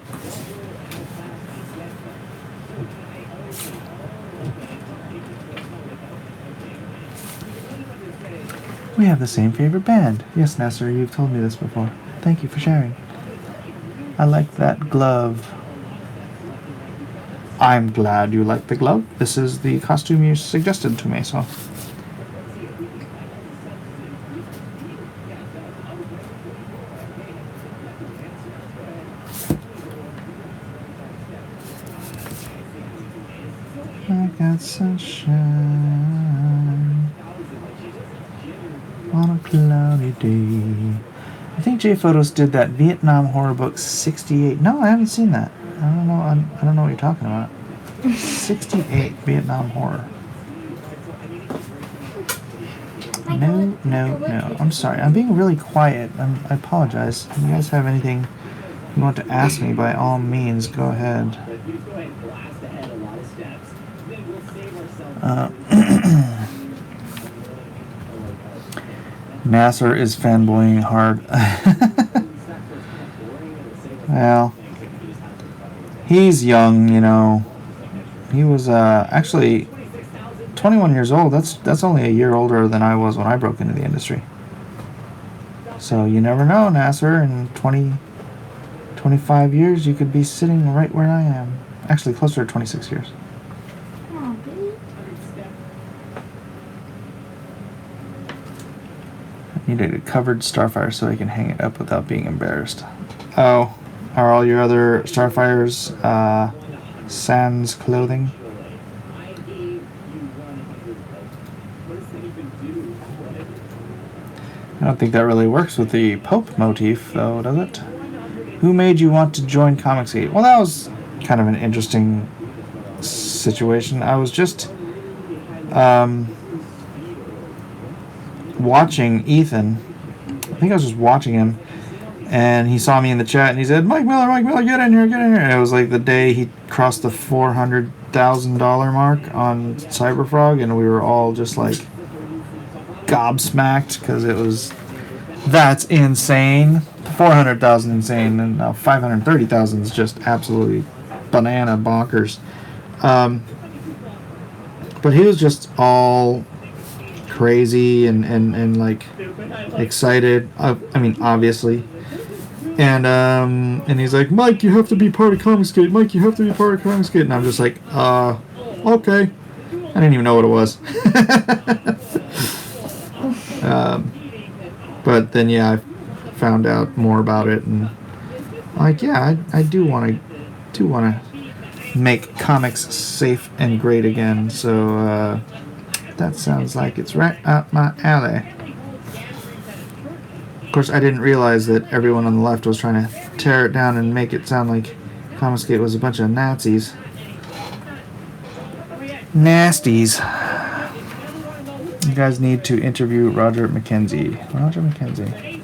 Speaker 1: We have the same favorite band. Yes, Nasser, you've told me this before. Thank you for sharing. I like that glove. I'm glad you like the glove. This is the costume you suggested to me, so. I got sunshine on a cloudy day. I think J Photos did that Vietnam horror book 68. No, I haven't seen that. I don't know what you're talking about. 68 Vietnam horror. No. I'm sorry. I'm being really quiet. I apologize. If you guys have anything you want to ask me, by all means, go ahead. Nasser is fanboying hard. Well, he's young, you know. He was actually 21 years old. That's only a year older than I was when I broke into the industry. So you never know, Nasser. In 25 years, you could be sitting right where I am. Actually, closer to 26 years.
Speaker 2: Oh, baby.
Speaker 1: I needed a covered Starfire so I can hang it up without being embarrassed. Oh, are all your other Starfires sans clothing? I don't think that really works with the Pope motif, though, does it? Who made you want to join Comicsgate? Well, that was kind of an interesting situation. I was just watching Ethan. I think I was just watching him, and he saw me in the chat, and he said, Mike Miller, get in here, get in here. And it was like the day he crossed the $400,000 mark on Cyberfrog, and we were all just like gobsmacked because it was, that's insane. 400,000 insane, and now 530,000 is just absolutely banana bonkers. But he was just all crazy and like excited. I mean, obviously. And he's like, Mike, you have to be part of Comicsgate. Mike, you have to be part of Comicsgate. And I'm just like, okay. I didn't even know what it was. But then, yeah, I found out more about it, and like, yeah, I do want to make comics safe and great again. So that sounds like it's right up my alley. Of course, I didn't realize that everyone on the left was trying to tear it down and make it sound like Comicsgate was a bunch of Nazis. Nasties. You guys need to interview Roger McKenzie. Roger McKenzie.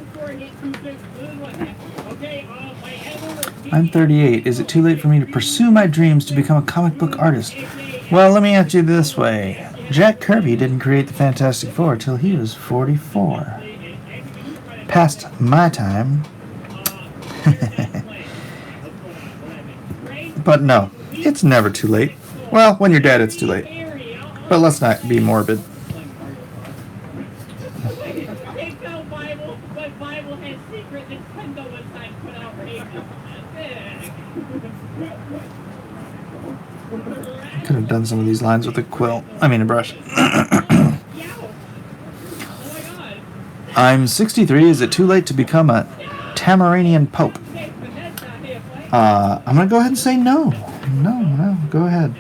Speaker 1: I'm 38. Is it too late for me to pursue my dreams to become a comic book artist? Well, let me answer you this way. Jack Kirby didn't create the Fantastic Four till he was 44. Past my time. But no, it's never too late. Well, when you're dead, it's too late. But let's not be morbid. Could have done some of these lines with a quill. I mean, a brush. I'm 63. Is it too late to become a Tamaranian Pope? I'm going to go ahead and say no. No. Go ahead.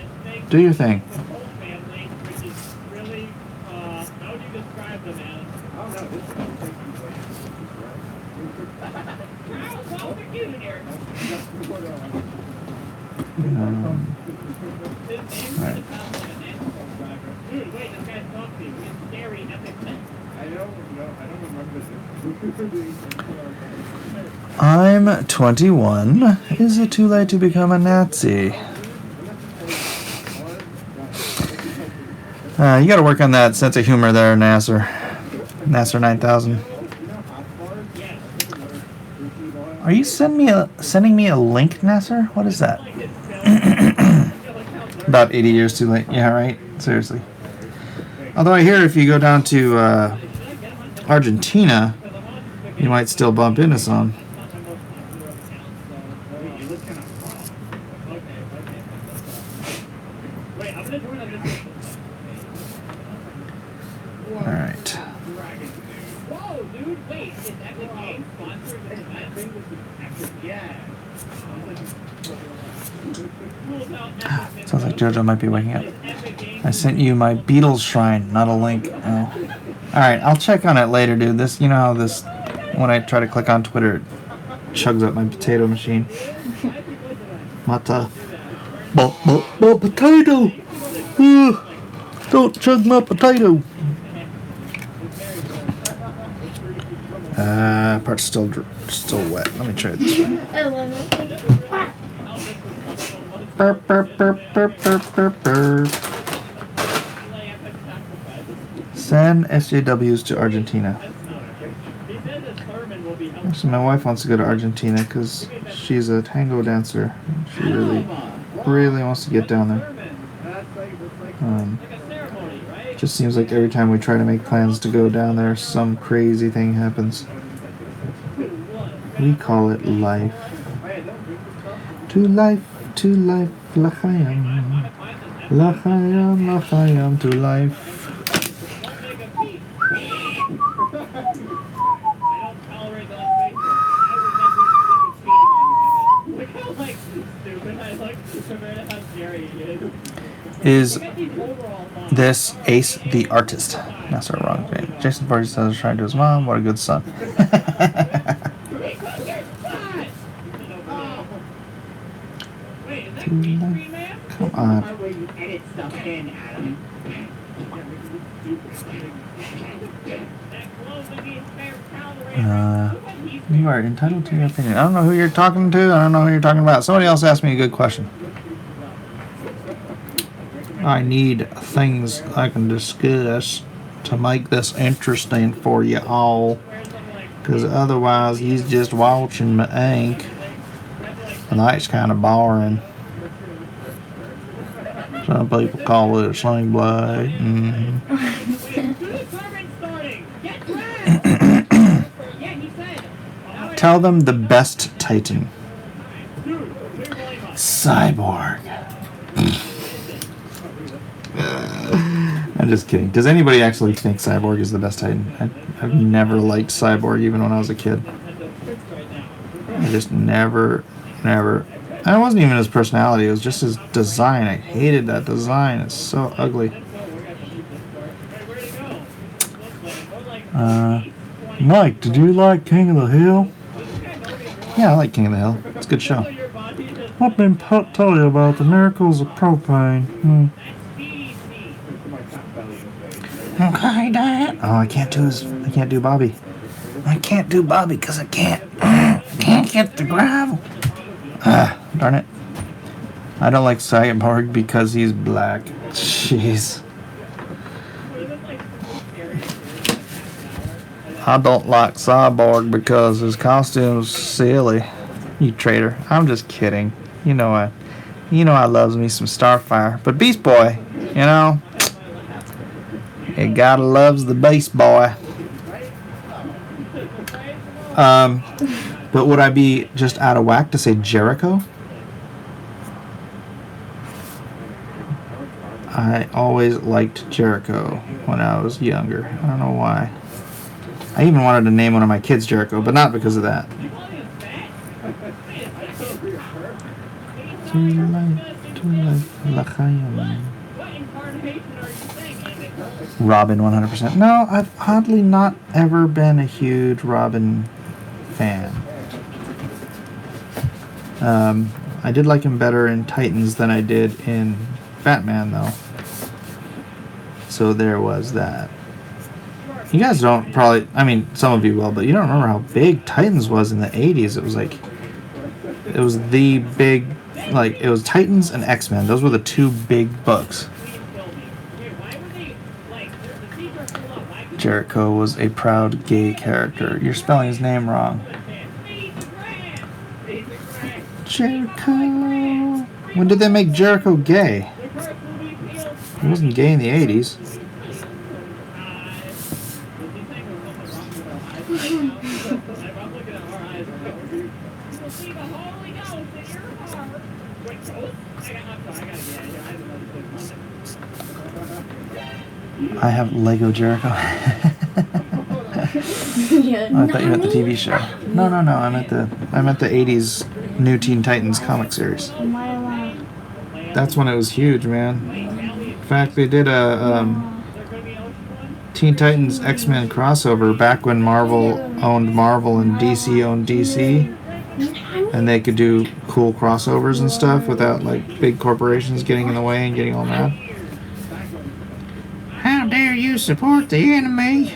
Speaker 1: Do your thing. Right. I'm 21. Is it too late to become a Nazi? You got to work on that sense of humor there, Nasser. Nasser 9000. Are you sending me a link, Nasser? What is that? About 80 years too late. Yeah, right? Seriously. Although I hear if you go down to Argentina, you might still bump into some. Alright. Sounds like JoJo might be waking up. I sent you my Beatles shrine, not a link. Oh. Alright, I'll check on it later, dude. This, you know how this, when I try to click on Twitter, it chugs up my potato machine. Mata. Potato! Don't chug my potato! Part's still wet. Let me try it this way. Burp, burp, burp, burp, burp, burp, burp. Send SJWs to Argentina. Actually, my wife wants to go to Argentina because she's a tango dancer. She really wants to get down there. Just seems like every time we try to make plans to go down there, some crazy thing happens. We call it life. To life, l'chaim. L'chaim, to life. Is this Ace the artist? No, sorry, wrong. Okay. Jason Voorhees says trying to his mom. What a good son. Come on. You are entitled to your opinion. I don't know who you're talking to. I don't know who you're talking about. Somebody else asked me a good question. I need things I can discuss to make this interesting for you all. Because otherwise, he's just watching my ink. And that's kind of boring. Some people call it a sling blade. Tell them the best Titan. Cyborg. I'm just kidding. Does anybody actually think Cyborg is the best Titan? I've never liked Cyborg, even when I was a kid. I just never. And it wasn't even his personality. It was just his design. I hated that design. It's so ugly. Mike, did you like King of the Hill? Yeah, I like King of the Hill. It's a good show. Let me tell you about the miracles of propane. Okay, Dad. Oh, I can't do Bobby. I can't do Bobby because I can't get the gravel. Darn it. I don't like Cyborg because he's black. Jeez. I don't like Cyborg because his costume's silly. You traitor. I'm just kidding. You know I loves me some Starfire. But Beast Boy, it gotta loves the Beast Boy. But would I be just out of whack to say Jericho? I always liked Jericho when I was younger. I don't know why. I even wanted to name one of my kids Jericho, but not because of that. Robin 100%. No, I've oddly not ever been a huge Robin fan. I did like him better in Titans than I did in Batman, though. So there was that. You guys don't probably, some of you will, but you don't remember how big Titans was in the 80s. It was the big, it was Titans and X-Men. Those were the two big books. Jericho was a proud gay character. You're spelling his name wrong. Jericho. When did they make Jericho gay? He wasn't gay in the 80s. I have Lego Jericho. I thought you meant the TV show. No. I meant the 80s New Teen Titans comic series. That's when it was huge, man. In fact, they did a Teen Titans X-Men crossover back when Marvel owned Marvel and DC owned DC. And they could do cool crossovers and stuff without big corporations getting in the way and getting all mad. How dare you support the enemy?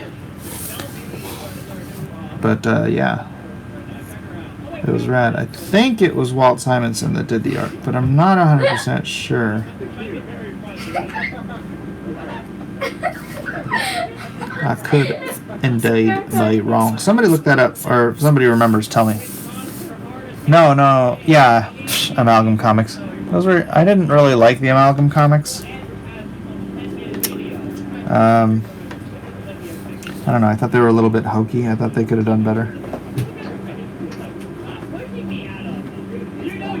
Speaker 1: But yeah, it was rad. I think it was Walt Simonson that did the art, but I'm not 100% sure. I could indeed be wrong. Somebody look that up, or if somebody remembers, tell me. No, yeah, Amalgam Comics. I didn't really like the Amalgam Comics. I don't know. I thought they were a little bit hokey. I thought they could have done better.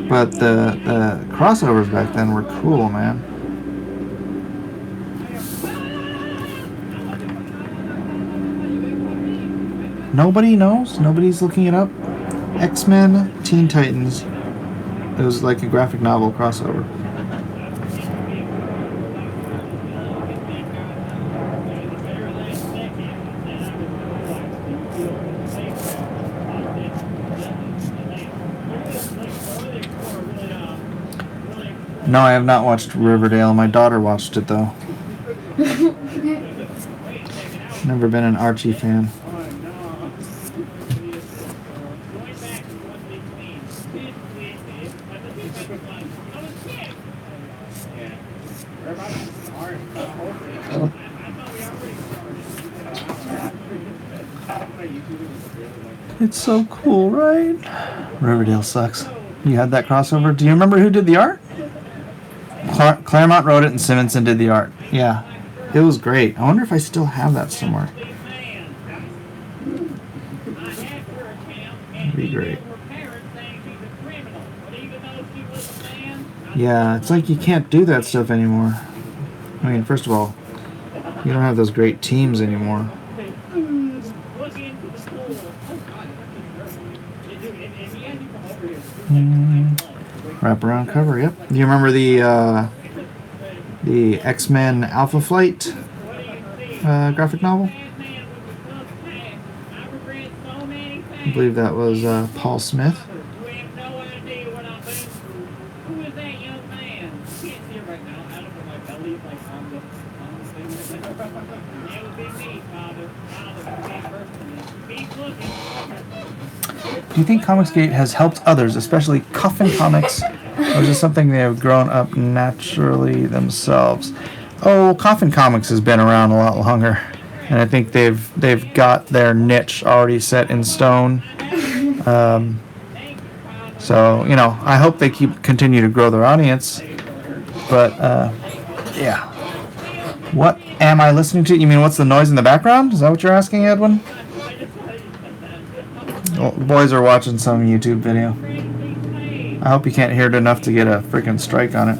Speaker 1: But the crossovers back then were cool, man. Nobody knows? Nobody's looking it up? X-Men, Teen Titans. It was like a graphic novel crossover. No, I have not watched Riverdale. My daughter watched it, though. Never been an Archie fan. It's so cool, right? Riverdale sucks. You had that crossover? Do you remember who did the art? Claremont wrote it and Simonson did the art. Yeah. It was great. I wonder if I still have that somewhere. That'd be great. Yeah, it's like you can't do that stuff anymore. I mean, first of all, you don't have those great teams anymore. Wraparound cover, yep. Do you remember the X-Men Alpha Flight graphic novel? I believe that was Paul Smith. Do you think Comicsgate has helped others, especially Coffin Comics, or is it something they have grown up naturally themselves? Oh, Coffin Comics has been around a lot longer, and I think they've got their niche already set in stone. So you know, I hope they continue to grow their audience. But yeah, what am I listening to? You mean what's the noise in the background? Is that what you're asking, Edwin? Well, boys are watching some YouTube video. I hope you can't hear it enough to get a freaking strike on it.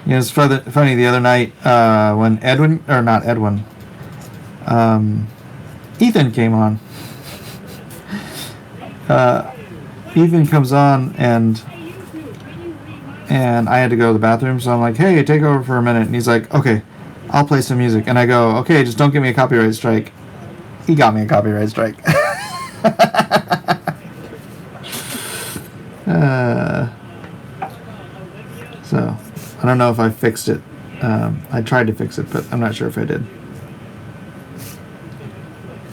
Speaker 1: Yeah, it's funny the other night when Ethan came on. Ethan comes on and I had to go to the bathroom, so I'm like, hey, take over for a minute. And he's like, okay, I'll play some music. And I go, okay, just don't give me a copyright strike. He got me a copyright strike. So, I don't know if I fixed it. I tried to fix it, but I'm not sure if I did.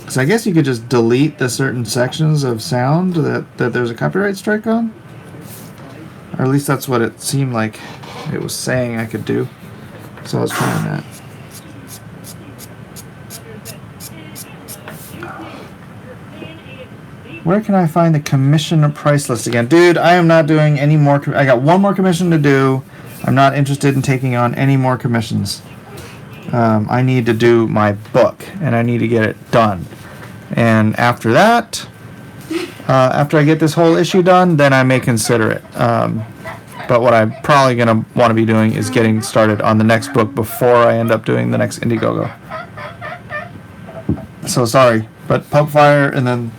Speaker 1: So I guess you could just delete the certain sections of sound that there's a copyright strike on. Or at least that's what it seemed like it was saying I could do. So I was trying that. Where can I find the commission price list again? Dude, I am not doing any more. I got one more commission to do. I'm not interested in taking on any more commissions. I need to do my book, and I need to get it done. And after that, after I get this whole issue done, then I may consider it. But what I'm probably going to want to be doing is getting started on the next book before I end up doing the next Indiegogo. So sorry, but Pulp Fire and then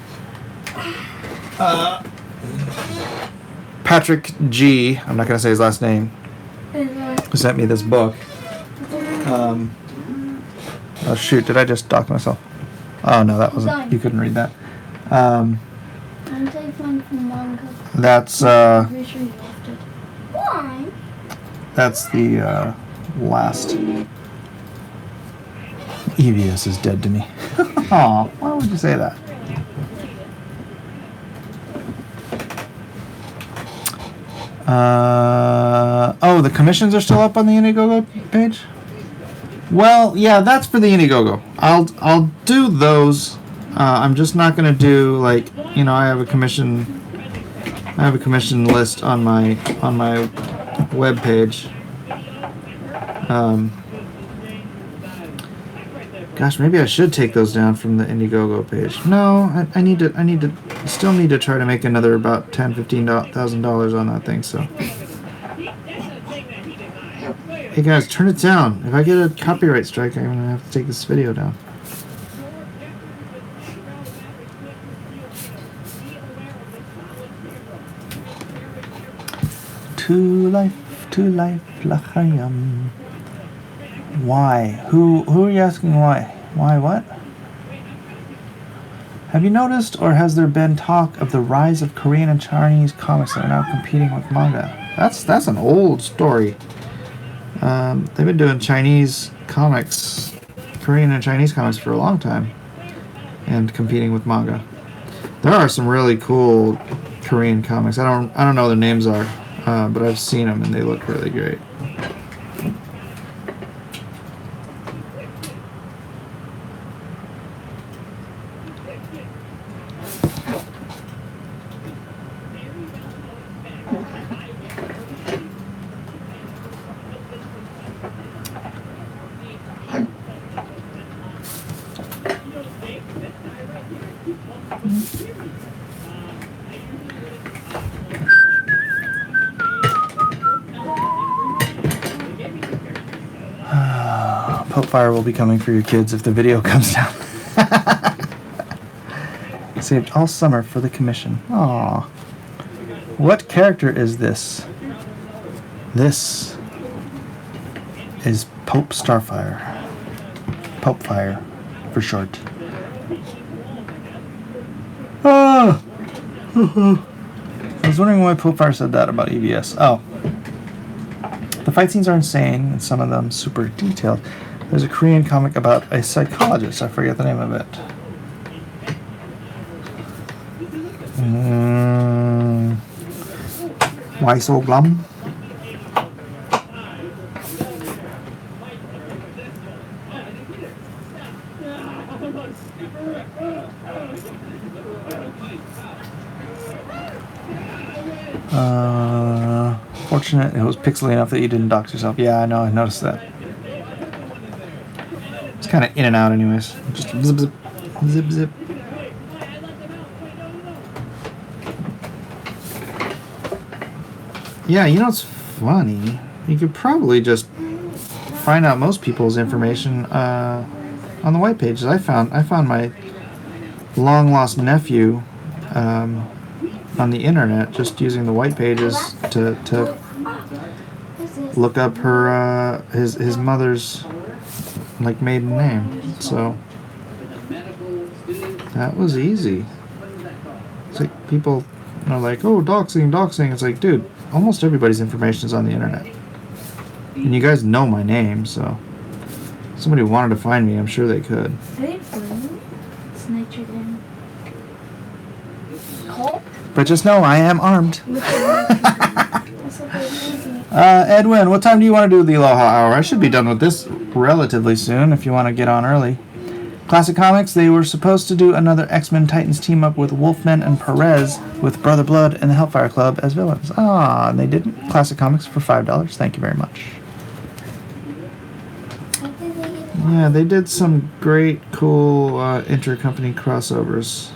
Speaker 1: Patrick G, I'm not going to say his last name, who sent me this book. Oh shoot, did I just dock myself? Oh no, that wasn't, you couldn't read that. That's
Speaker 2: Why?
Speaker 1: that's the last. EVS is dead to me. Aw, why would you say that? Oh, the commissions are still up on the Indiegogo page? Well, yeah, that's for the Indiegogo. I'll do those. I'm just not gonna do like, you know, I have a commission list on my web page. Gosh, maybe I should take those down from the Indiegogo page. No, I still need to try to make another about $10,000-$15,000 on that thing. So, hey guys, turn it down. If I get a copyright strike, I'm gonna have to take this video down. To life, l'chaim. Why? Who are you asking why? Why what? Have you noticed, or has there been talk of the rise of Korean and Chinese comics that are now competing with manga? That's an old story. They've been doing Chinese comics, Korean and Chinese comics for a long time, and competing with manga. There are some really cool Korean comics. I don't know what their names are, but I've seen them and they look really great. Fire will be coming for your kids if the video comes down. Saved all summer for the commission. Aww. What character is this? This is Pope Starfire. Pope Fire, for short. Ah! I was wondering why Pope Fire said that about EVS. Oh. The fight scenes are insane, and some of them super detailed. There's a Korean comic about a psychologist. I forget the name of it. Why so glum? Fortunate it was pixely enough that you didn't dox yourself. Yeah, I know, I noticed that. It's kind of in and out anyways. Just zip, zip, zip, zip. Yeah, you know what's funny? You could probably just find out most people's information on the white pages. I found my long lost nephew on the internet just using the white pages to look up her his mother's like maiden name. So that was easy. It's like people are like, oh, doxing. It's like, dude, almost everybody's information is on the internet. And you guys know my name, so if somebody wanted to find me, I'm sure they could.
Speaker 2: It's nitrogen.
Speaker 1: But just know I am armed. Edwin, what time do you want to do the Aloha Hour? I should be done with this relatively soon if you want to get on early. Classic Comics, they were supposed to do another X-Men Titans team up with Wolfman and Perez with Brother Blood and the Hellfire Club as villains. Ah, and they didn't. Classic Comics for $5. Thank you very much. Yeah, they did some great, cool intercompany crossovers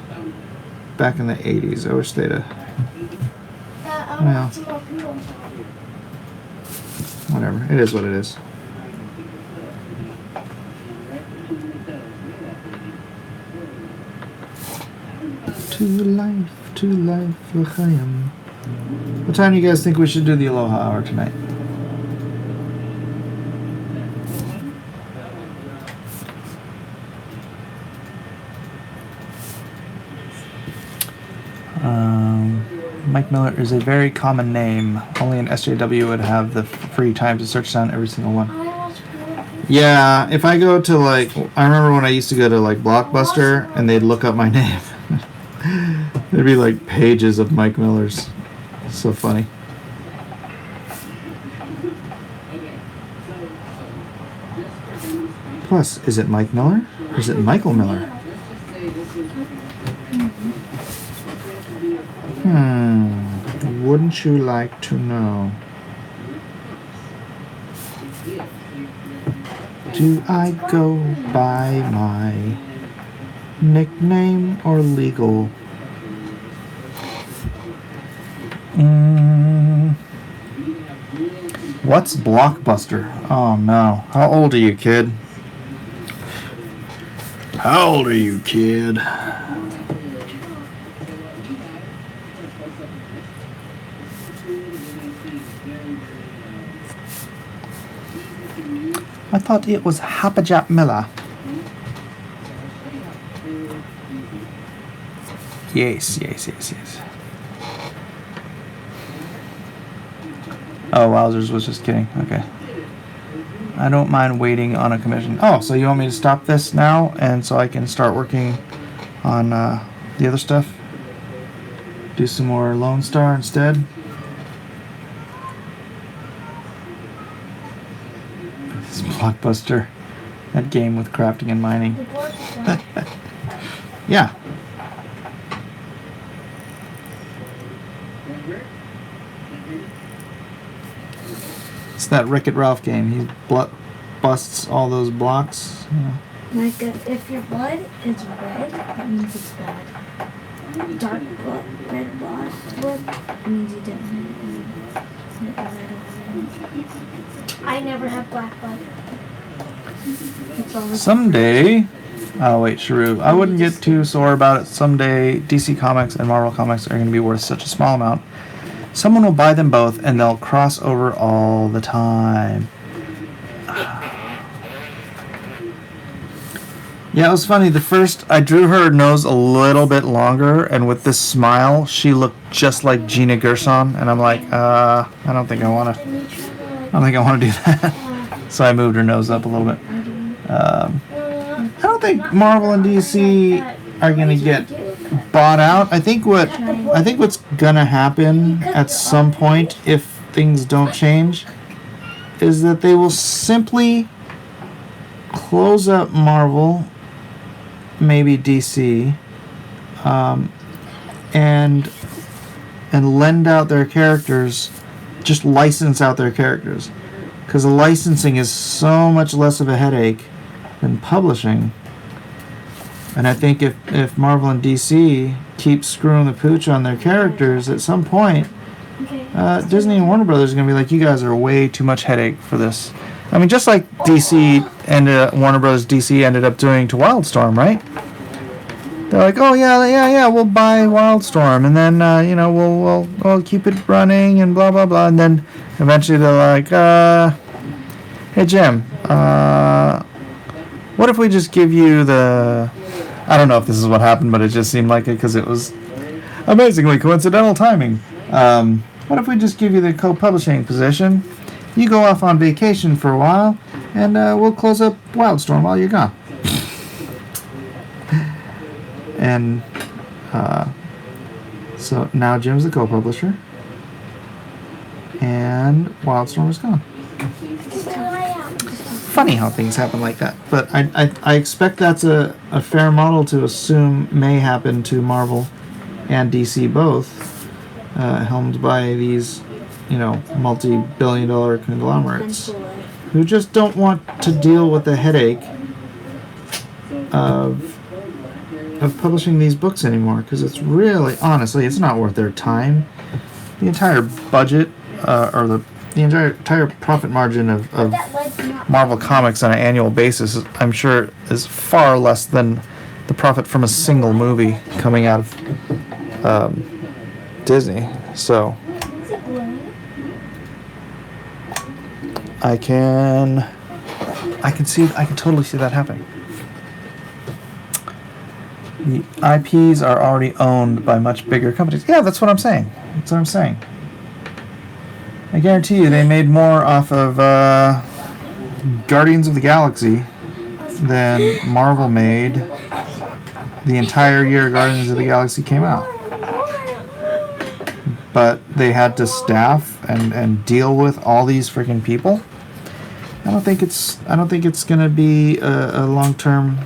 Speaker 1: back in the 80s. I wish they'd have... Well, whatever. It is what it is. To life, l'chaim. What time do you guys think we should do the Aloha Hour tonight? Mike Miller is a very common name. Only an SJW would have the free time to search down every single one. Yeah, if I go to like, I remember when I used to go to like Blockbuster and they'd look up my name. There'd be like pages of Mike Millers. So funny. Plus, is it Mike Miller? Or is it Michael Miller? Wouldn't you like to know? Do I go by my nickname or legal? What's Blockbuster? Oh no. How old are you, kid? How old are you, kid? I thought it was Happajap Miller. Yes. Oh, Wowzers was just kidding. Okay. I don't mind waiting on a commission. Oh, so you want me to stop this now and so I can start working on the other stuff? Do some more Lone Star instead? This Blockbuster. That game with crafting and mining. Yeah. It's that Wreck-It Ralph game. He busts all those blocks. Yeah.
Speaker 2: Like if your blood is red, that means it's bad. Dark blood, red blood means you didn't. I never have black blood.
Speaker 1: Someday, oh wait, Sharu, I wouldn't get too sore about it. Someday, DC Comics and Marvel Comics are going to be worth such a small amount. Someone will buy them both, and they'll cross over all the time. Yeah, it was funny. The first, I drew her nose a little bit longer, and with this smile, she looked just like Gina Gershon, and I'm like, I don't think I want to. I don't think I want to do that. So I moved her nose up a little bit. I don't think Marvel and DC are gonna get bought out. I think what's gonna happen at some point, if things don't change, is that they will simply close up Marvel, maybe DC, and lend out their characters, just license out their characters, because the licensing is so much less of a headache than publishing. And I think if Marvel and DC keep screwing the pooch on their characters, at some point, Disney and Warner Brothers are going to be like, you guys are way too much headache for this. I mean, just like DC and Warner Brothers DC ended up doing to Wildstorm, right? They're like, oh yeah, we'll buy Wildstorm, and then we'll keep it running and blah blah blah, and then eventually they're like, hey Jim, what if we just give you the? I don't know if this is what happened, but it just seemed like it because it was amazingly coincidental timing. What if we just give you the co-publishing position? You go off on vacation for a while, and we'll close up Wildstorm while you're gone. And so now Jim's the co-publisher, and Wildstorm is gone. Funny how things happen like that, but I expect that's a fair model to assume may happen to Marvel and DC both, helmed by these multi-billion-dollar conglomerates who just don't want to deal with the headache of publishing these books anymore, because it's really, honestly, it's not worth their time. The entire budget or the entire profit margin of Marvel Comics on an annual basis, I'm sure, is far less than the profit from a single movie coming out of Disney. So I can totally see that happening. The IPs are already owned by much bigger companies. Yeah, that's what I'm saying. I guarantee you they made more off of Guardians of the Galaxy than Marvel made the entire year Guardians of the Galaxy came out. But they had to staff and deal with all these freaking people. I don't think it's gonna be a long-term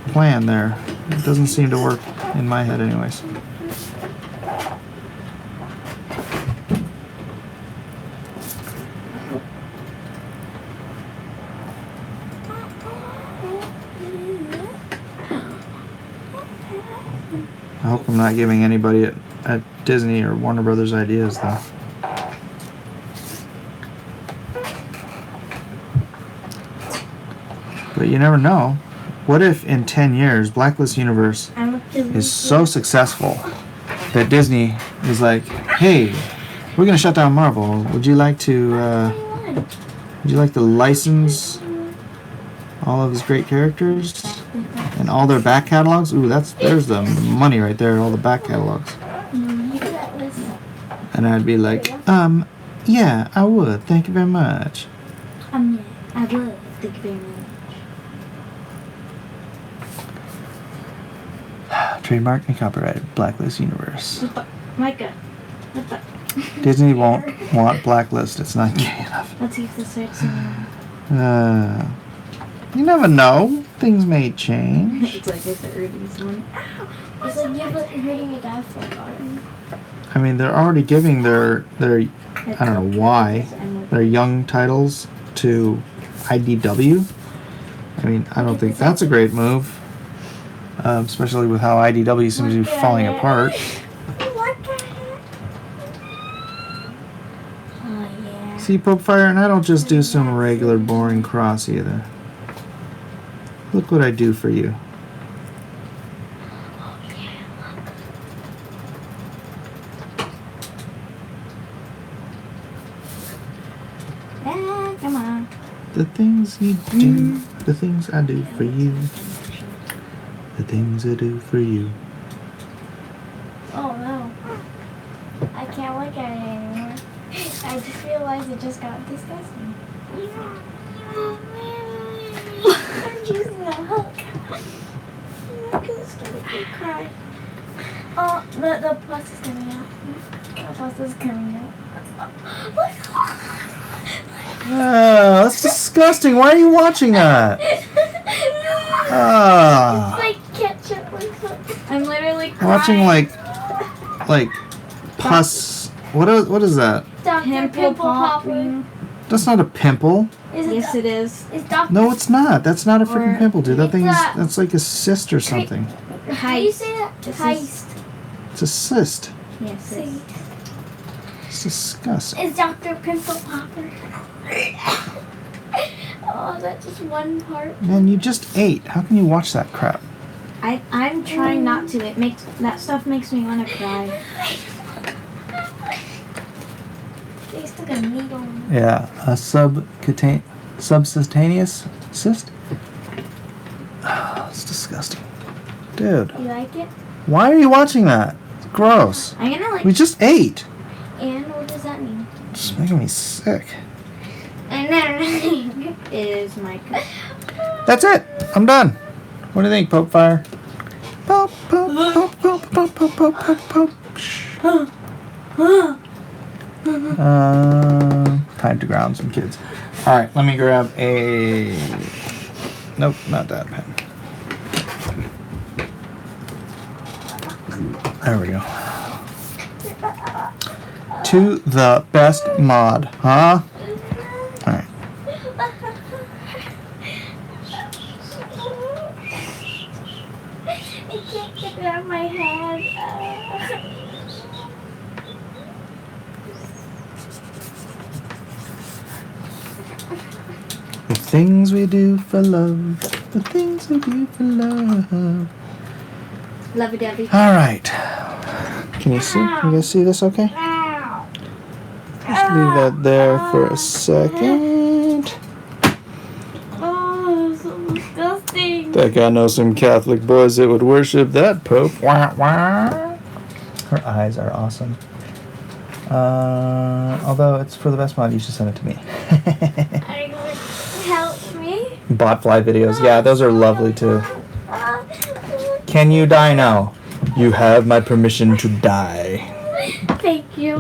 Speaker 1: plan there. It doesn't seem to work in my head anyways. I'm not giving anybody at Disney or Warner Brothers ideas, though. But you never know. What if in 10 years, Blacklist Universe is so successful that Disney is like, hey, we're going to shut down Marvel. Would you like to license all of his great characters and all their back catalogs? Ooh, there's the money right there, all the back catalogs. And I'd be like, yeah, I would. Thank you very much.
Speaker 2: Yeah, I would. Thank you very much.
Speaker 1: Trademark and copyrighted Blacklist Universe.
Speaker 2: Micah.
Speaker 1: Disney won't want Blacklist. It's not gay enough.
Speaker 2: Let's see if this works.
Speaker 1: You never know. Things may change.
Speaker 2: It's like it's hurting someone.
Speaker 4: It's like you're hurting a guy for a garden.
Speaker 1: I mean, they're already giving their I don't know why, their young titles to IDW. I mean, I don't think that's a great move. Especially with how IDW seems to be falling apart.
Speaker 2: Oh yeah.
Speaker 1: See, Pope Fire, and I don't just do some regular boring cross either. Look what I do for you.
Speaker 2: Come on.
Speaker 1: The things you do, the things I do for you. The things I do for you.
Speaker 4: Oh no. I can't look at it anymore. I just realized it just got disgusting. I'm using a hook. I'm gonna start to cry. Oh, the pus is coming out. The pus is coming out.
Speaker 1: Oh, that's disgusting. Why are you watching that? Ah.
Speaker 4: It's like ketchup with hook.
Speaker 2: I'm literally crying.
Speaker 1: Watching like pus. What is that?
Speaker 4: Dr. Pimple Popper.
Speaker 1: That's not a pimple.
Speaker 4: Is
Speaker 2: Yes, it is.
Speaker 4: It's Dr.
Speaker 1: No, it's not. That's not a freaking
Speaker 2: Or-
Speaker 1: pimple, dude. That
Speaker 4: It's
Speaker 1: thing is
Speaker 4: a-
Speaker 1: that's like a cyst or something.
Speaker 4: How do you say that?
Speaker 2: This is-
Speaker 4: Heist.
Speaker 1: It's a cyst.
Speaker 2: Yes, it is.
Speaker 1: It's disgusting.
Speaker 4: It's Dr. Pimple Popper. Oh, that's just one part.
Speaker 1: Man, you just ate. How can you watch that crap?
Speaker 2: I'm trying not to. That stuff makes me want to cry.
Speaker 4: They stuck a needle in it.
Speaker 1: Yeah, a subcutaneous cyst. Oh, it's disgusting, dude.
Speaker 4: You like it?
Speaker 1: Why are you watching that? It's gross.
Speaker 2: I'm gonna like.
Speaker 1: We just ate.
Speaker 4: And what does that mean?
Speaker 1: It's making me sick.
Speaker 4: And then
Speaker 2: Is my cup.
Speaker 1: That's it. I'm done. What do you think, Pope Fire? Pope, Pope, Pope, Pope, Pope, Pope, Pope, Pope, Pope. Shh. Time to ground some kids. All right, let me grab a. Nope, not that pen. There we go. To the best mod, huh? All right.
Speaker 4: I can't get it out of my head.
Speaker 1: The things we do for love. The things we do for love.
Speaker 2: Lovey dovey.
Speaker 1: All right. Can you see? Can you guys see this okay?
Speaker 4: Ow.
Speaker 1: Just leave that there for a second.
Speaker 4: Oh, it's so disgusting.
Speaker 1: Think I know some Catholic boys that would worship that Pope. Wah, wah. Her eyes are awesome. Although it's for the best mod, you should send it to me.
Speaker 4: Are you going to help me?
Speaker 1: Botfly videos. Yeah, those are lovely too. Can you die now? You have my permission to die.
Speaker 4: Thank you.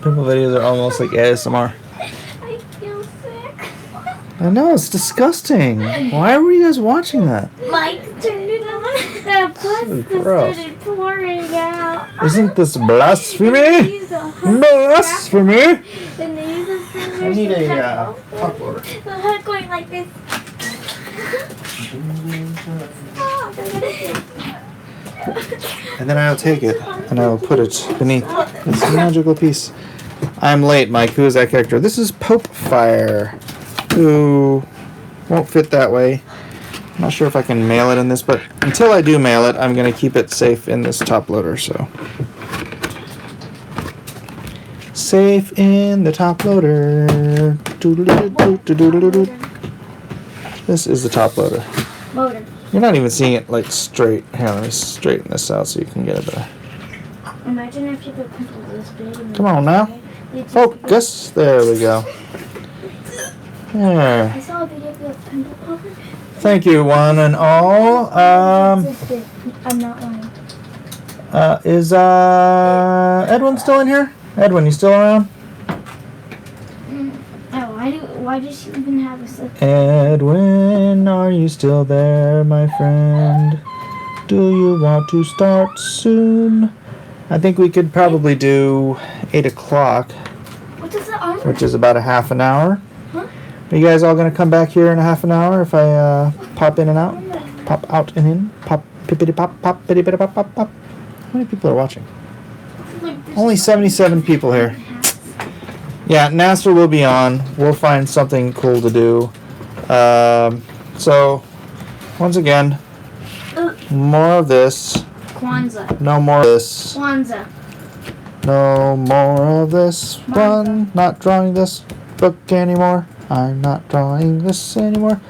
Speaker 1: Purple videos are almost like ASMR.
Speaker 4: I feel sick.
Speaker 1: I know, it's disgusting. Why were you guys watching that?
Speaker 4: Mike turned it on. The pus
Speaker 1: So
Speaker 4: just
Speaker 1: gross.
Speaker 4: started pouring out.
Speaker 1: Isn't this
Speaker 4: They
Speaker 1: blasphemy?
Speaker 4: use a hook.
Speaker 1: Blasphemy!
Speaker 4: And they use a scissors
Speaker 1: I need
Speaker 4: to
Speaker 1: a
Speaker 4: cut off
Speaker 1: cup holder.
Speaker 4: the hook going like this. Stop, I'm gonna hit you.
Speaker 1: And then I'll take it and I'll put it beneath this magical piece. I'm late, Mike. Who is that character? This is Pope Fire, who won't fit that way. I'm not sure if I can mail it in this, but until I do mail it, I'm going to keep it safe in this top loader. So, safe in the top loader. This is the top loader.
Speaker 4: Motor.
Speaker 1: You're not even seeing it like straight. Here, let me straighten this out so you can get it better.
Speaker 4: Imagine if you could pencil this big. And
Speaker 1: Come on now. Focus. There we go. There.
Speaker 4: I saw a video of a pimple popper.
Speaker 1: Thank you, one and all.
Speaker 4: This big. I'm not lying.
Speaker 1: Is Edwin still in here? Edwin, you still around?
Speaker 4: Oh, why does she even have a slip?
Speaker 1: Edwin, are you still there, my friend? Do you want to start soon? I think we could probably do 8 o'clock,
Speaker 4: What does the armor?
Speaker 1: which is about a half an hour.
Speaker 4: Huh?
Speaker 1: Are you guys all going to come back here in a half an hour if I pop in and out? Pop out and in? Pop, pippity pop, pop, pippity pop, pop, pop. How many people are watching? Only 77 people here. Yeah, NASA will be on. We'll find something cool to do. So, once again, more of this.
Speaker 4: Kwanzaa.
Speaker 1: No more of this.
Speaker 4: Kwanzaa.
Speaker 1: No more of this one. Not drawing this book anymore. I'm not drawing this anymore.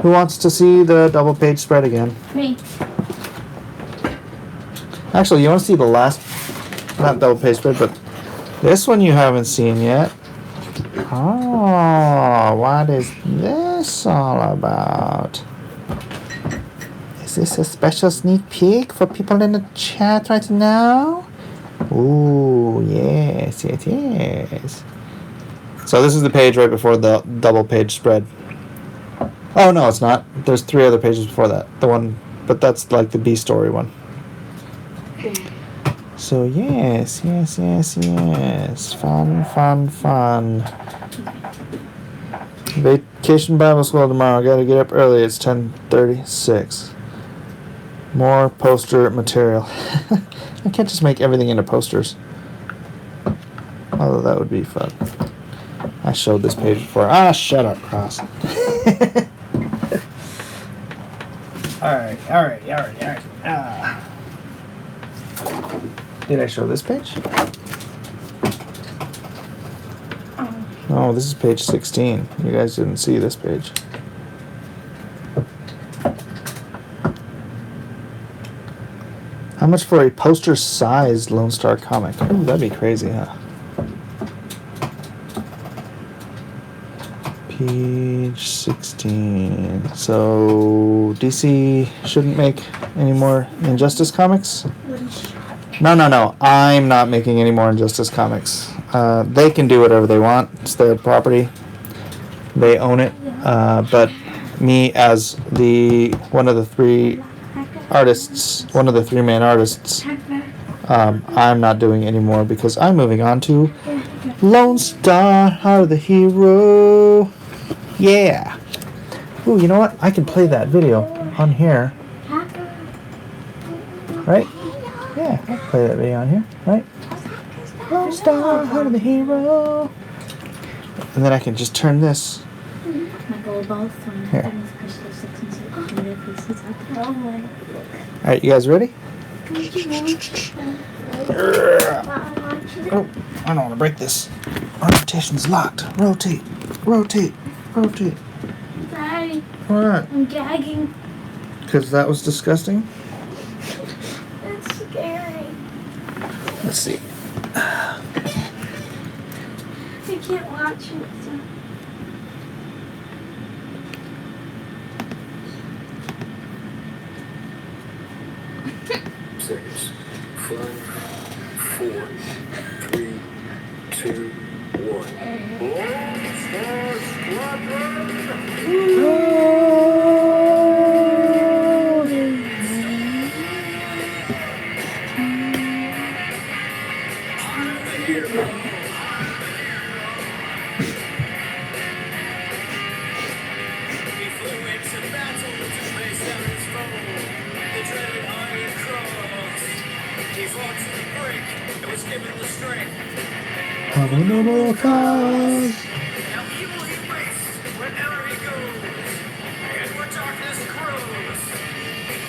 Speaker 1: Who wants to see the double page spread again?
Speaker 4: Me.
Speaker 1: Actually, you want to see the last, not double page spread, but this one you haven't seen yet. Oh, what is this all about? Is this a special sneak peek for people in the chat right now? Ooh, yes, yes, yes. So this is the page right before the double page spread. Oh, no, it's not. There's 3 other pages before that. The one, but that's like the B story one. So yes, yes, yes, yes. Fun, fun, fun. Vacation Bible School tomorrow. I gotta get up early. It's 10:36. More poster material. I can't just make everything into posters. Although that would be fun. I showed this page before. Ah, shut up, Cross. Alright. Did I show this page? Oh, this is page 16. You guys didn't see this page. How much for a poster-sized Lone Star comic? Ooh, that'd be crazy, huh? Page 16. So, DC shouldn't make any more Injustice comics? No. I'm not making any more Injustice comics. They can do whatever they want. It's their property. They own it. But me as one of the 3 artists, one of the 3 main artists, I'm not doing any more because I'm moving on to Lone Star, Heart of the Hero. Yeah. Ooh, you know what? I can play that video on here. Right? Yeah, I can play that video on here, right? Lone Star, Heart of the Hero. And then I can just turn this. Here. Alright, you guys ready? Oh, I don't want to break this. Rotation's locked. Rotate.
Speaker 4: Sorry,
Speaker 1: What?
Speaker 4: I'm gagging.
Speaker 1: Because that was disgusting?
Speaker 4: It's scary.
Speaker 1: Let's see.
Speaker 4: I can't watch it. So.
Speaker 5: Six, 5, 4, 3, 2, 1. LONESTAR Squadron!
Speaker 1: have a noble cause.
Speaker 5: Now evil he waits wherever he goes, and where darkness grows,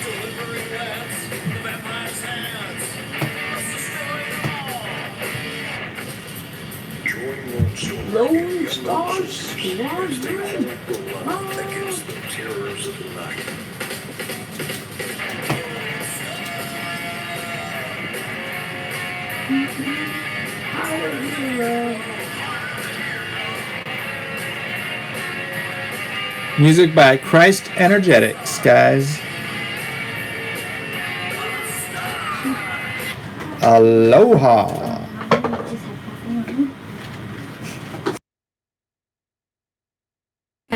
Speaker 5: delivering lands from the vampire's hands. Let's destroy them all. Join Lone Star as they hold the line against the terrors of the night.
Speaker 1: Music by Christ Energetics, guys. Aloha.
Speaker 2: I just had coffee.